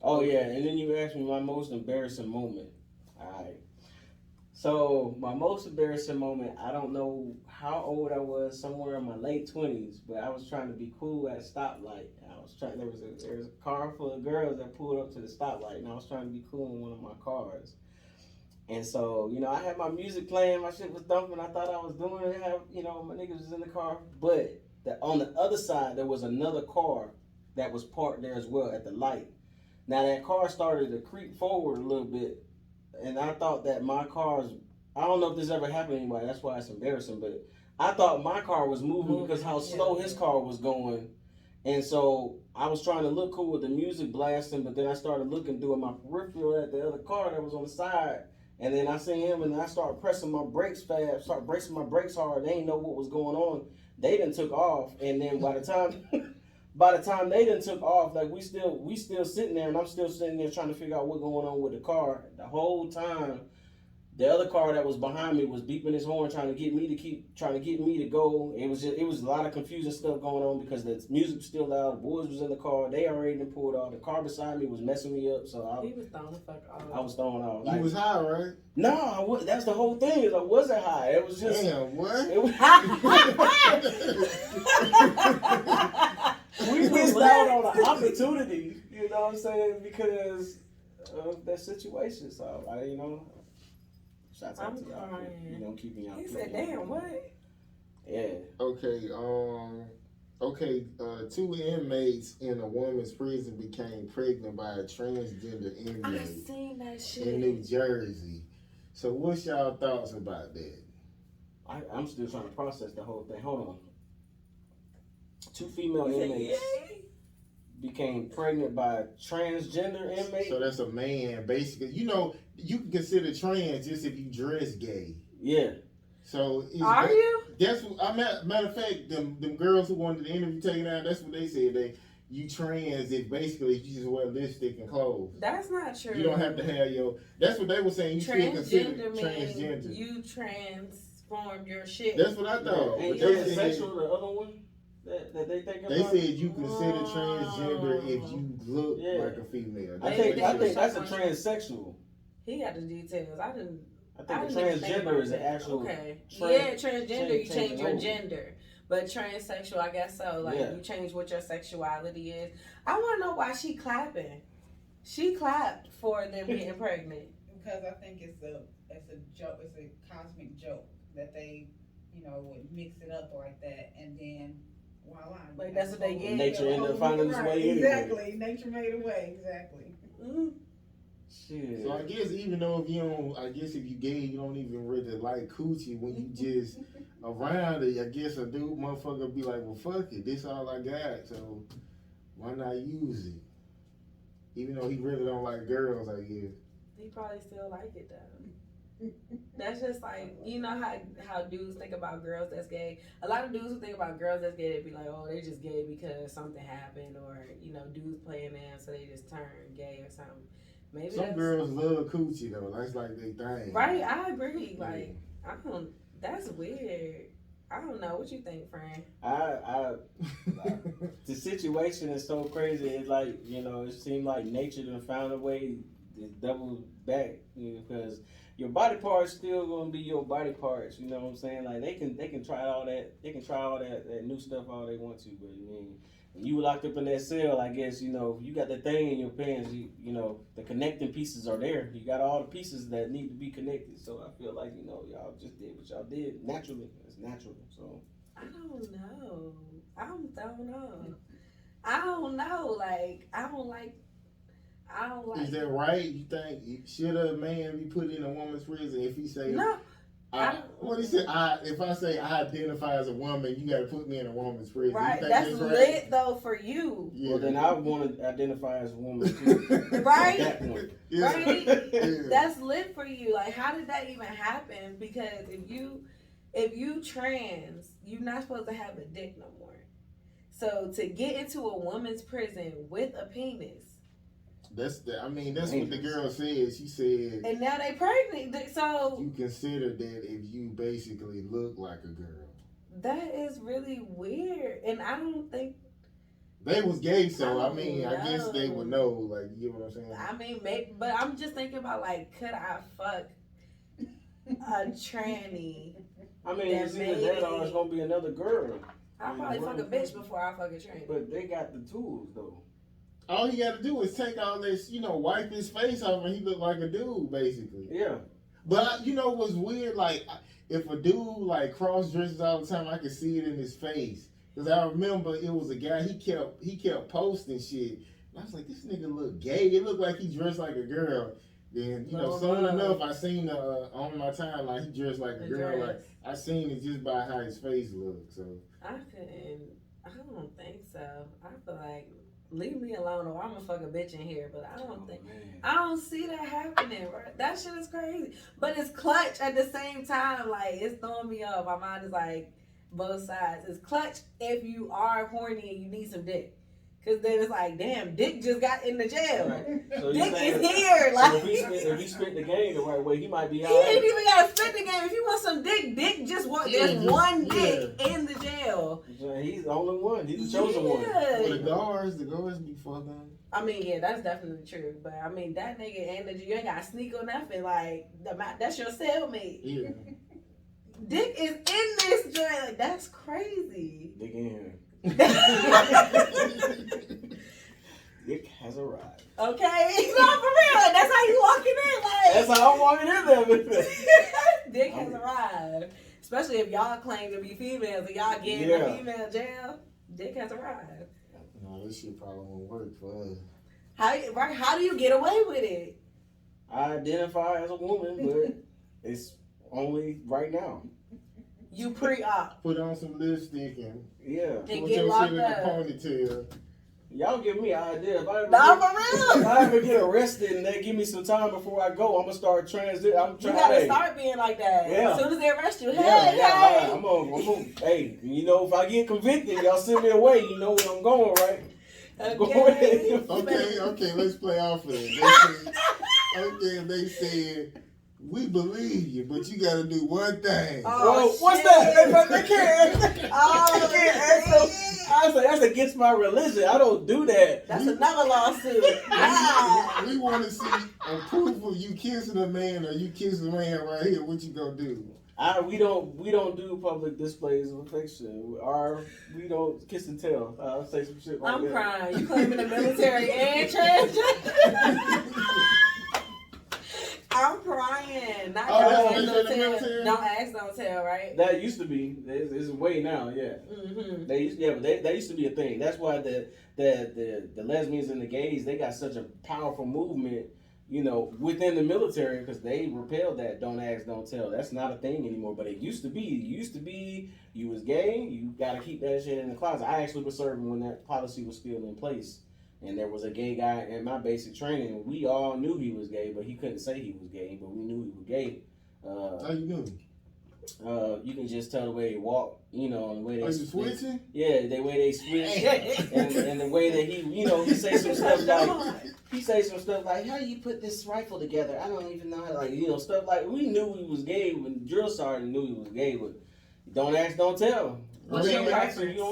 Speaker 2: Oh yeah, and then you asked me my most embarrassing moment. All right. So my most embarrassing moment, I don't know how old I was, somewhere in my late 20s, but I was trying to be cool at a stoplight. I was trying. There was a car full of girls that pulled up to the stoplight, and I was trying to be cool in one of my cars. And so, I had my music playing, my shit was dumping. I thought I was doing it. My niggas was in the car. But on the other side, there was another car that was parked there as well at the light. Now that car started to creep forward a little bit, and I thought that my car's. I don't know if this ever happened to anybody. That's why it's embarrassing. But I thought my car was moving because how slow his car was going, and so I was trying to look cool with the music blasting. But then I started looking through my peripheral at the other car that was on the side. And then I seen him, and I started pressing my brakes fast, started bracing my brakes hard. They didn't know what was going on. They done took off, and then by the time they done took off, like we still sitting there, and I'm still sitting there trying to figure out what's going on with the car. The whole time, the other car that was behind me was beeping his horn, trying to get me to go. It was a lot of confusing stuff going on because the music was still loud. The boys was in the car. They already done pulled off. The car beside me was messing me up. So
Speaker 1: He was throwing the fuck off.
Speaker 2: I was throwing off.
Speaker 3: You was high, right?
Speaker 2: No, that's the whole thing. Is I wasn't high. It was just.
Speaker 3: Damn, what?
Speaker 2: It was, we missed out on an opportunity. You know what I'm saying? Because of that situation. So shout out to y'all.
Speaker 1: Crying.
Speaker 2: Keeping y'all.
Speaker 1: He said, "Damn, what?"
Speaker 2: Yeah.
Speaker 3: Okay. Two inmates in a woman's prison became pregnant by a transgender
Speaker 1: I
Speaker 3: inmate
Speaker 1: seen that shit.
Speaker 3: in New Jersey. So, what's y'all thoughts about that?
Speaker 2: I'm still trying to process the whole thing. Hold on. Two female
Speaker 1: He said,
Speaker 2: inmates
Speaker 1: "Yay."
Speaker 2: became pregnant by a transgender inmate.
Speaker 3: So that's a man, basically. You can consider trans just if you dress gay.
Speaker 2: Yeah.
Speaker 3: So
Speaker 1: Are you?
Speaker 3: That's what matter of fact, them girls who wanted the interview taken out, that's what they said. You trans if basically you just wear lipstick and clothes.
Speaker 1: That's not true.
Speaker 3: You don't have to have that's what they were saying. You still consider transgender.
Speaker 1: You transform your shit.
Speaker 3: That's what I thought.
Speaker 2: Ain't
Speaker 3: But they
Speaker 2: transsexual the other one that they think about?
Speaker 3: They said you consider transgender if you look like a female.
Speaker 2: I think that's a transsexual.
Speaker 1: He got the details. I think
Speaker 2: transgender is an actual.
Speaker 1: Okay.
Speaker 2: Transgender.
Speaker 1: You change your gender. But transsexual, I guess so. Like you change what your sexuality is. I want to know why she clapping. She clapped for them getting pregnant.
Speaker 4: Because I think it's a joke. It's a cosmic joke that they, would mix it up like that, and then voila.
Speaker 1: Like that's what they get.
Speaker 2: Nature ended up finding its way anyway.
Speaker 4: Exactly. Nature made a way. Exactly.
Speaker 1: Mm-hmm.
Speaker 2: Shit.
Speaker 3: So I guess even though if you gay, you don't even really like coochie when you just around it. I guess a dude motherfucker be like, well, fuck it, this all I got, so why not use it? Even though he really don't like girls, I guess.
Speaker 1: He probably still like it though. That's just like, how dudes think about girls that's gay. A lot of dudes who think about girls that's gay, they be like, oh, they just gay because something happened, or dudes playing them, so they just turn gay or something. Maybe
Speaker 3: some girls love coochie though. That's like their thing.
Speaker 1: Right, I agree. Like, that's weird. I don't know. What you think, Fran?
Speaker 2: The situation is so crazy. It's like, it seemed like nature done found a way to double back, because your body parts still gonna be your body parts. You know what I'm saying? Like they can try all that. They can try all that new stuff all they want to, but when you were locked up in that cell, I guess, you got the thing in your pants, the connecting pieces are there. You got all the pieces that need to be connected. So I feel like, y'all just did what y'all did naturally. It's natural. So
Speaker 1: I don't know. I don't know. Like, I don't like.
Speaker 3: Is that right? You think should a man be put in a woman's prison if he say
Speaker 1: no?
Speaker 3: What he said? If I say I identify as a woman, you got to put me in a woman's prison.
Speaker 1: Right, that's lit though for you.
Speaker 2: Yeah. Well, then I want to identify as a woman too.
Speaker 1: Right,
Speaker 2: at that point.
Speaker 1: Right.
Speaker 3: Yeah.
Speaker 1: That's lit for you. Like, how did that even happen? Because if you trans, you're not supposed to have a dick no more. So to get into a woman's prison with a penis,
Speaker 3: That's what the girl said. She said,
Speaker 1: and now they pregnant. So
Speaker 3: you consider that if you basically look like a girl.
Speaker 1: that is really weird, and I don't think
Speaker 3: they was gay. So
Speaker 1: I
Speaker 3: guess they would know. Like, you know what I'm saying?
Speaker 1: I mean, maybe, but I'm just thinking about like, could I fuck a tranny?
Speaker 2: I mean, it's either that or it's gonna be another girl.
Speaker 1: I'll probably fuck a bitch before I fuck a tranny.
Speaker 2: But they got the tools though.
Speaker 3: All he got to do is take all this, wipe his face off, and he look like a dude, basically.
Speaker 2: Yeah.
Speaker 3: But what's weird? Like, if a dude like cross dresses all the time, I could see it in his face. Cause I remember it was a guy. He kept posting shit. And I was like, this nigga look gay. It looked like he dressed like a girl. Then soon enough, I seen on my timeline he dressed like a girl. Like, I seen it just by how his face looked. So
Speaker 1: I don't think so. I feel like, leave me alone, or I'm gonna fuck a bitch in here. But I don't see that happening. Right? That shit is crazy. But it's clutch at the same time. Like, it's throwing me off. My mind is like both sides. It's clutch if you are horny and you need some dick. Cause then it's like, damn, Dick just got in the jail.
Speaker 2: Right. So
Speaker 1: Dick is here. Like,
Speaker 2: so if he spit the game the right way, he might be out.
Speaker 1: He ain't even gotta spit the game. If you want some dick, Dick just want. There's one dick in the jail.
Speaker 2: He's the only one. He's the chosen one.
Speaker 3: Well, the guards be fucking.
Speaker 1: I mean, yeah, that's definitely true. But I mean, that nigga ain't you ain't gotta sneak or nothing. Like, that's your cellmate.
Speaker 3: Yeah.
Speaker 1: Dick is in this joint. Like, that's crazy.
Speaker 2: Dick in here. Dick has arrived.
Speaker 1: Okay, no, for real. That's how you walking in. Like,
Speaker 2: that's how I'm walking in there.
Speaker 1: Dick has arrived. Especially if y'all claim to be females and y'all get in the female jail. Dick has arrived.
Speaker 3: No, this shit probably won't work for us.
Speaker 1: How do you get away with it?
Speaker 2: I identify as a woman, but it's only right now.
Speaker 1: You pre-op.
Speaker 3: Put on some lipstick and
Speaker 1: And
Speaker 3: put
Speaker 1: get
Speaker 3: your
Speaker 1: locked
Speaker 3: shit in
Speaker 1: up.
Speaker 3: a ponytail.
Speaker 2: Y'all give me an idea. If I ever get arrested and they give me some time before I go, I'm gonna start transit.
Speaker 1: You gotta start being like that.
Speaker 2: Yeah.
Speaker 1: As soon as they arrest you, hey.
Speaker 2: I'm gonna, hey, if I get convicted, y'all send me away. You know where I'm going, right?
Speaker 3: Okay, let's play off of it. They said, we believe you, but you gotta do one thing.
Speaker 2: Oh, what's that? They can't. I say that's against my religion. I don't do that.
Speaker 1: That's another lawsuit.
Speaker 3: We want to see a proof of you kissing a man or you kissing a man right here. What you gonna do?
Speaker 2: We don't do public displays of affection. We don't kiss and tell. I'll say some shit like that.
Speaker 1: I'm crying. You claiming the military and transgender? I'm crying. Not don't ask, don't tell, right?
Speaker 2: That used to be. It's way now, yeah.
Speaker 1: Mm-hmm.
Speaker 2: That used to be a thing. That's why the lesbians and the gays, they got such a powerful movement, within the military, because they repelled that don't ask, don't tell. That's not a thing anymore. But it used to be. You was gay, you got to keep that shit in the closet. I actually was serving when that policy was still in place. And there was a gay guy in my basic training. We all knew he was gay, but he couldn't say he was gay. But we knew he was gay.
Speaker 3: How you doing?
Speaker 2: You can just tell the way he walked, and the way they.
Speaker 3: Are you switching?
Speaker 2: Yeah, the way they switch, and the way that he say some stuff like, how do you put this rifle together? I don't even know how, stuff like. We knew he was gay when the drill sergeant knew he was gay, but don't ask, don't tell. You don't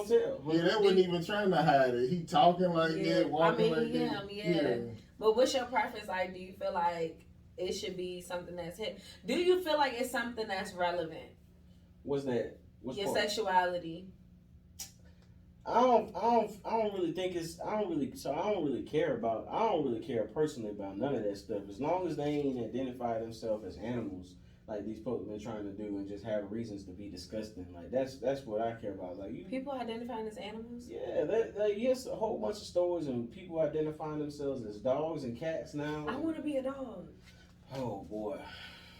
Speaker 2: tell.
Speaker 3: Yeah, that wasn't even trying to hide it. He talking like that, walking like that.
Speaker 1: Yeah. But what's your preference? Like, do you feel like it should be something that's hit? Do you feel like it's something that's relevant?
Speaker 2: What's that?
Speaker 1: Your sexuality.
Speaker 2: I don't really care personally about none of that stuff. As long as they ain't identify themselves as animals, like these folks been trying to do, and just have reasons to be disgusting. Like that's what I care about. Like
Speaker 1: people identifying as animals.
Speaker 2: Yeah, yes, a whole bunch of stories and people identifying themselves as dogs and cats now.
Speaker 1: I want to be a dog.
Speaker 2: Oh boy.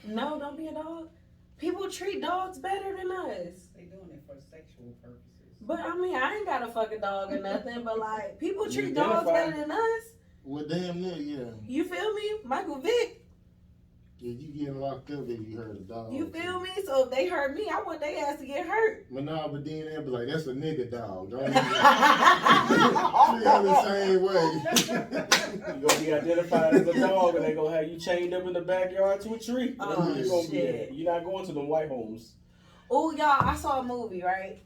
Speaker 1: No, don't be a dog. People treat dogs better than us.
Speaker 4: They doing it for sexual purposes.
Speaker 1: But I mean, I ain't got a fucking dog or nothing. But like, people treat dogs better than us.
Speaker 3: Well, damn near, yeah.
Speaker 1: You feel me, Michael Vick?
Speaker 3: Yeah, you getting locked up if you hurt a dog.
Speaker 1: You feel me? So if they hurt me, I want their ass to get hurt.
Speaker 3: But then they'll be like, that's a nigga dog. Don't even treat her the same way.
Speaker 2: gonna be identified as a dog, and they gonna have you chained up in the backyard to a tree. That's
Speaker 1: Oh,
Speaker 2: where you gonna be
Speaker 1: shit.
Speaker 2: at. You're not going to them white homes.
Speaker 1: Oh, y'all, I saw a movie, right?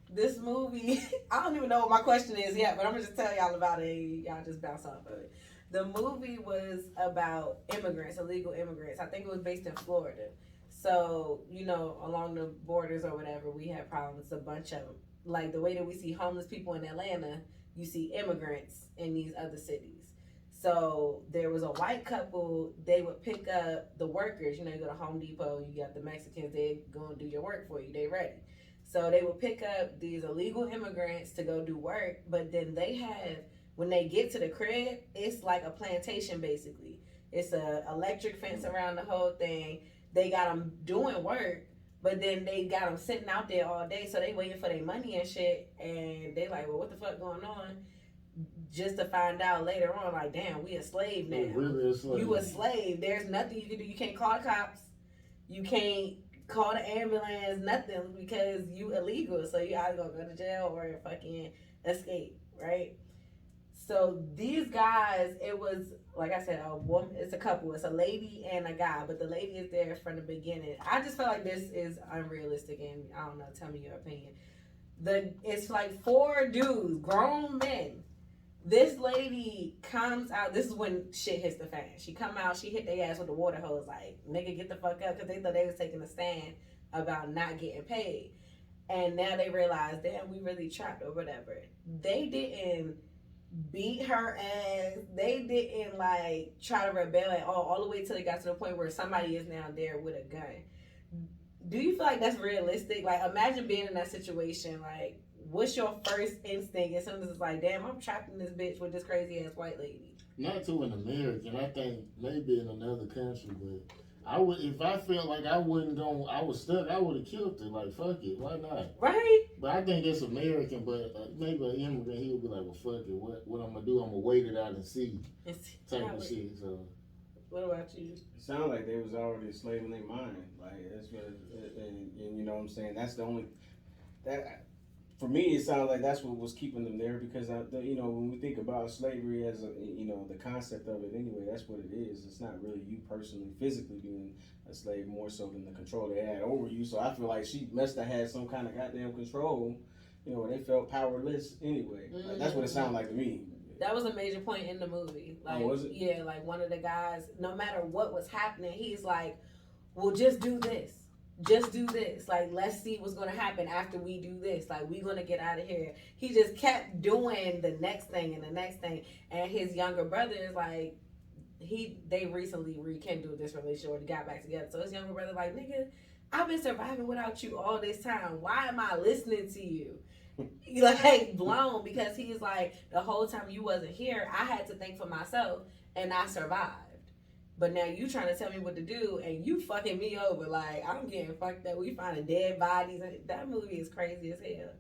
Speaker 1: This movie, I don't even know what my question is yet, but I'm gonna just tell y'all about it. Y'all just bounce off of it. The movie was about immigrants, illegal immigrants. I think it was based in Florida. So, along the borders or whatever, we have problems, a bunch of them. Like the way that we see homeless people in Atlanta, you see immigrants in these other cities. So there was a white couple, they would pick up the workers. You go to Home Depot, you got the Mexicans, they gonna do your work for you, they ready. So they would pick up these illegal immigrants to go do work, but then when they get to the crib, it's like a plantation basically. It's a electric fence around the whole thing. They got them doing work, but then they got them sitting out there all day, so they waiting for their money and shit, and they like, well, what the fuck going on? Just to find out later on, like, damn, we a slave now.
Speaker 3: Really a slave.
Speaker 1: You a slave. There's nothing you can do. You can't call the cops. You can't call the ambulance, nothing, because you illegal. So you either gonna go to jail or fucking escape, right? So these guys, it was, like I said, a woman, it's a couple. It's a lady and a guy, but the lady is there from the beginning. I just feel like this is unrealistic, and I don't know, tell me your opinion. It's like 4 dudes, grown men. This lady comes out. This is when shit hits the fan. She come out. She hit their ass with the water hose. Like, nigga, get the fuck up, because they thought they was taking a stand about not getting paid. And now they realize, damn, we really trapped or whatever. They didn't beat her ass. They didn't like try to rebel at all the way till they got to the point where somebody is now there with a gun. Do you feel like that's realistic? Like, imagine being in that situation. Like, what's your first instinct as soon as it's like, damn, I'm trapped in this bitch with this crazy ass white lady?
Speaker 3: Not to an American. I think maybe in another country, but I would, if I felt like I was stuck, I would have killed her. Like, fuck it, why not?
Speaker 1: Right?
Speaker 3: But I think it's American, but maybe an immigrant, he would be like, well, fuck it, what I'm gonna do, I'm gonna wait it out and see, type of shit, so.
Speaker 1: What about you?
Speaker 2: It sounded like they was already a slave in their mind. Like, that's what, and you know what I'm saying? That's the only, for me, it sounds like that's what was keeping them there, because when we think about slavery as the concept of it anyway, that's what it is. It's not really you personally, physically being a slave, more so than the control they had over you. So I feel like she must have had some kind of goddamn control, where they felt powerless anyway. Like, that's what it sounded like to me.
Speaker 1: That was a major point in the movie. Like,
Speaker 2: was it?
Speaker 1: Yeah, like one of the guys, no matter what was happening, he's like, well, just do this. Just do this. Like, let's see what's going to happen after we do this. Like, we going to get out of here. He just kept doing the next thing and the next thing. And his younger brother is like, they recently rekindled this relationship or got back together. So his younger brother like, nigga, I've been surviving without you all this time. Why am I listening to you? Like, blown, because he's like, the whole time you wasn't here, I had to think for myself, and I survived. But now you trying to tell me what to do, and you fucking me over. Like, I'm getting fucked up. We finding dead bodies. That movie is crazy as hell.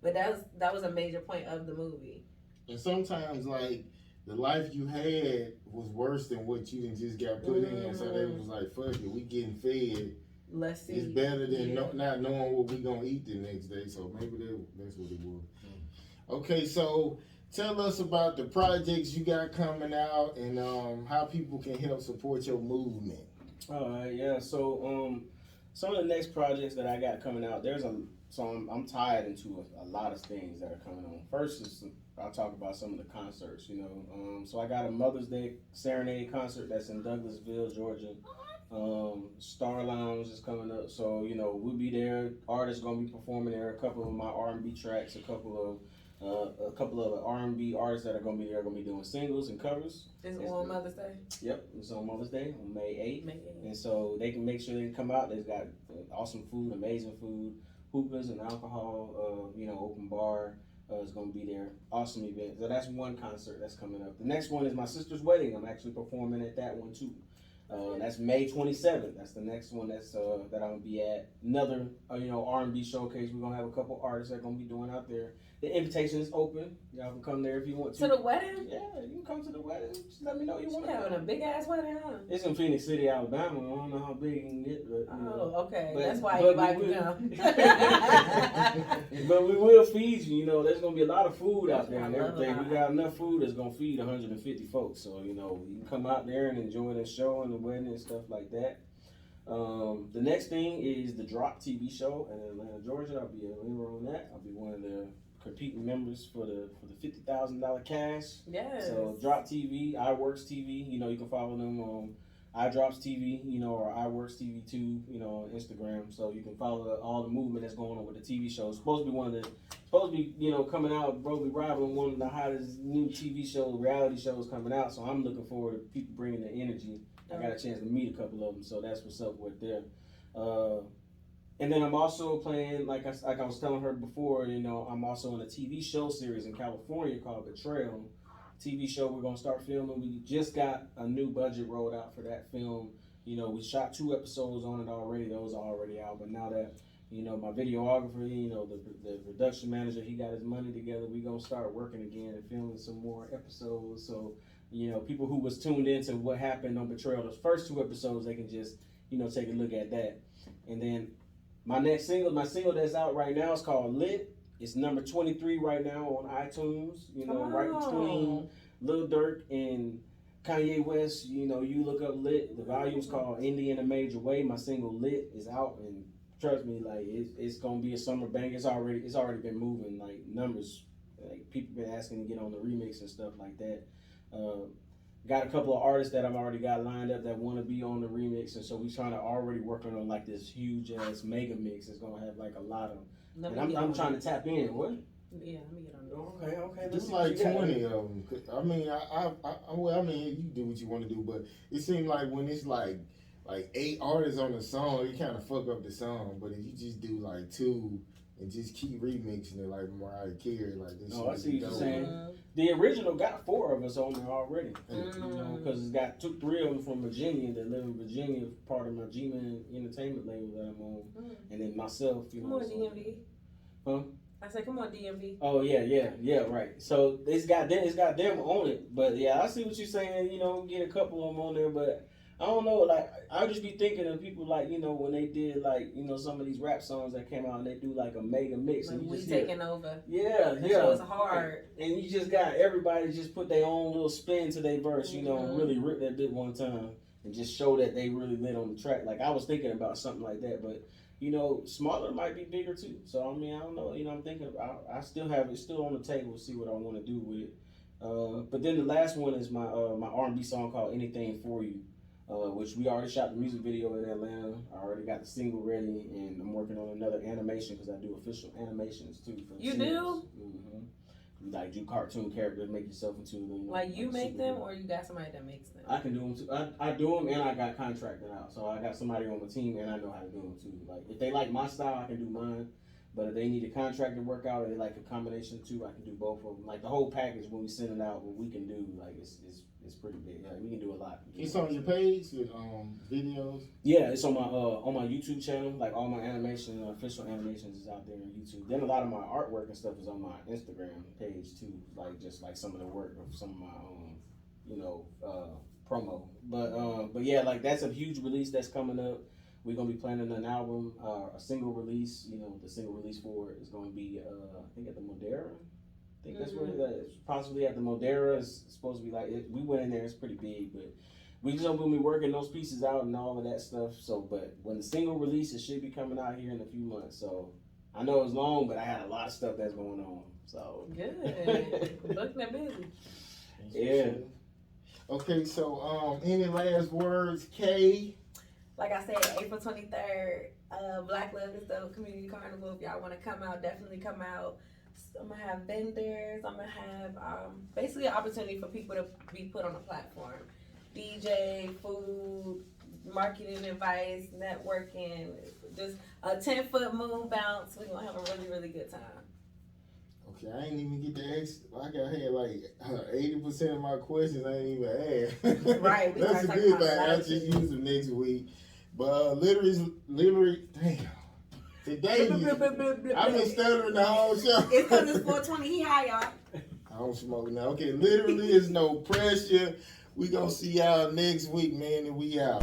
Speaker 1: But that was a major point of the movie.
Speaker 3: And sometimes, like, the life you had was worse than what you done just got put in. So they was like, fuck it, we getting fed.
Speaker 1: Let's see.
Speaker 3: It's better than not knowing what we gonna eat the next day. So maybe that's what it was. Okay, so tell us about the projects you got coming out and how people can help support your movement.
Speaker 2: Yeah. So some of the next projects that I got coming out, I'm tied into a lot of things that are coming on. First is I'll talk about some of the concerts. So I got a Mother's Day Serenade concert that's in Douglasville, Georgia. Star Lounge is coming up, so we'll be there. Artists gonna be performing there. A couple of my R&B tracks, a couple of R&B artists that are gonna be there, gonna be doing singles and covers.
Speaker 1: It's on Mother's Day.
Speaker 2: Yep, it's on Mother's Day on May 8th. And so they can make sure they come out. They've got awesome food, amazing food, hookahs and alcohol. Open bar. Is going to be there. Awesome event. So that's one concert that's coming up. The next one is my sister's wedding. I'm actually performing at that one too. That's May 27th. That's the next one that I'm gonna be at. Another R&B showcase. We're gonna have a couple artists that are gonna be doing out there. The invitation is open. Y'all can come there if you want to.
Speaker 1: To the wedding?
Speaker 2: Yeah, you can come to the wedding. Just let me know you
Speaker 1: She
Speaker 2: want to
Speaker 1: having a big ass wedding, huh?
Speaker 2: It's in Phoenix City, Alabama. I don't know how big it can get, but
Speaker 1: Okay.
Speaker 2: But-
Speaker 1: That's why
Speaker 2: but
Speaker 1: anybody
Speaker 2: we
Speaker 1: can come.
Speaker 2: But we will feed you. You know, there's gonna be a lot of food out there and
Speaker 1: I love
Speaker 2: everything. We
Speaker 1: that.
Speaker 2: got enough food that's gonna feed 150 folks. So you know, you can come out there and enjoy the show and the wedding and stuff like that. The next thing is the Drop TV show in Atlanta, Georgia. I'll be a member on that. I'll be one of the competing members for the $50,000 cash.
Speaker 1: Yes.
Speaker 2: So Drop TV, iWorks TV. You know, you can follow them on iDrops TV, you know, or iWorks TV 2, you know, on Instagram. So you can follow all the movement that's going on with the TV show. It's supposed to be you know, coming out, probably rivaling one of the hottest new TV shows, reality shows coming out. So I'm looking forward to people bringing the energy. I got a chance to meet a couple of them, so that's what's up with there. And then I'm also playing, like I was telling her before, you know, I'm also in a TV show series in California called Betrayal. TV show we're gonna start filming. We just got a new budget rolled out for that film. You know, we shot 2 episodes on it already. Those are already out. But now that, you know, my videographer, you know, the production manager, he got his money together, we gonna start working again and filming some more episodes. So, you know, people who was tuned into what happened on Betrayal, those first 2 episodes, they can just, you know, take a look at that. And then my single that's out right now is called Lit. It's number 23 right now on iTunes. You know, right between Lil Durk and Kanye West. You know, you look up Lit. The volume's called Indie in a Major Way. My single Lit is out, and trust me, like it's gonna be a summer bang. It's already been moving like numbers. Like people been asking to get on the remix and stuff like that. Got a couple of artists that I've already got lined up that want to be on the remix, and so we trying to already working on like this huge ass mega mix. It's gonna have like a lot of. And I'm trying to tap in. What?
Speaker 1: Yeah, let me get on
Speaker 2: Okay.
Speaker 3: There's like 20 of them. I mean, well, I mean, you do what you want to do, but it seems like when it's like 8 artists on a song, you kind of fuck up the song. But if you just do like 2 and just keep remixing it like Mariah Carey, like this.
Speaker 2: Oh, I see what you're saying. The original got 4 of us on there already. You know, because it's got 3 of them from Virginia that live in Virginia, part of my G-Man Entertainment label that I'm on, and then myself. You know,
Speaker 1: come on, DMV.
Speaker 2: Huh?
Speaker 1: I said, come on, DMV.
Speaker 2: Oh yeah, right. So it's got them on it, but yeah, I see what you're saying. You know, get a couple of them on there, but I don't know. Like I just be thinking of people like, you know, when they did like, you know, some of these rap songs that came out and they do like a mega mix,
Speaker 1: Like
Speaker 2: and you
Speaker 1: we
Speaker 2: just
Speaker 1: taking over.
Speaker 2: Yeah.
Speaker 1: So it's hard.
Speaker 2: And you just got everybody just put their own little spin to their verse, you know, and really rip that bit one time and just show that they really lit on the track. Like I was thinking about something like that, but you know, smaller might be bigger too. So I mean, I don't know. You know, I'm thinking about. I still have it still on the table. See what I want to do with it. But then the last one is my my R&B song called "Anything for You," which we already shot the music video in Atlanta. I already got the single ready, and I'm working on another animation because I do official animations too. For the
Speaker 1: You
Speaker 2: series.
Speaker 1: do?
Speaker 2: Mm-hmm. Like do cartoon characters, make yourself into them.
Speaker 1: Like you make them, or you got somebody that makes them?
Speaker 2: I can do them too. I do them, and I got contracted out, so I got somebody on my team, and I know how to do them too. Like if they like my style, I can do mine. But if they need a contract to work out, or they like a combination of 2, I can do both of them. Like the whole package when we send it out, what we can do, like it's pretty big. Like, we can do a lot.
Speaker 3: It's on your page with videos.
Speaker 2: Yeah, it's on my YouTube channel. Like all my animation, official animations is out there on YouTube. Then a lot of my artwork and stuff is on my Instagram page too. Like just like some of the work of some of my you know, promo. But yeah, like that's a huge release that's coming up. We're gonna be planning an album, a single release. You know, the single release for it is gonna be, I think at the Modera. I think that's where it's possibly at the Modera. It's supposed to be like we went in there. It's pretty big, but we just gonna be working those pieces out and all of that stuff. So, but when the single release, it should be coming out here in a few months. So, I know it's long, but I had a lot of stuff that's going on. So
Speaker 1: Good. Looking at busy.
Speaker 2: Yeah.
Speaker 3: Okay, so any last words, Kay?
Speaker 1: Like I said, April 23rd, Black Love is the Community Carnival. If y'all want to come out, definitely come out. I'm going to have vendors. I'm going to have basically an opportunity for people to be put on a platform. DJ, food, marketing advice, networking, just a 10-foot moon bounce. We're going to have a really, really good time.
Speaker 3: Okay, I ain't even get to ask. Like I had like 80% of my questions I ain't even asked.
Speaker 1: Right.
Speaker 3: That's a good thing. I'll just use them next week. But literally, damn. Today, I've been stuttering the whole show.
Speaker 1: It's because it's 420. He high, y'all.
Speaker 3: I don't smoke now. Okay, literally, is no pressure. We gonna see y'all next week, man, and we out.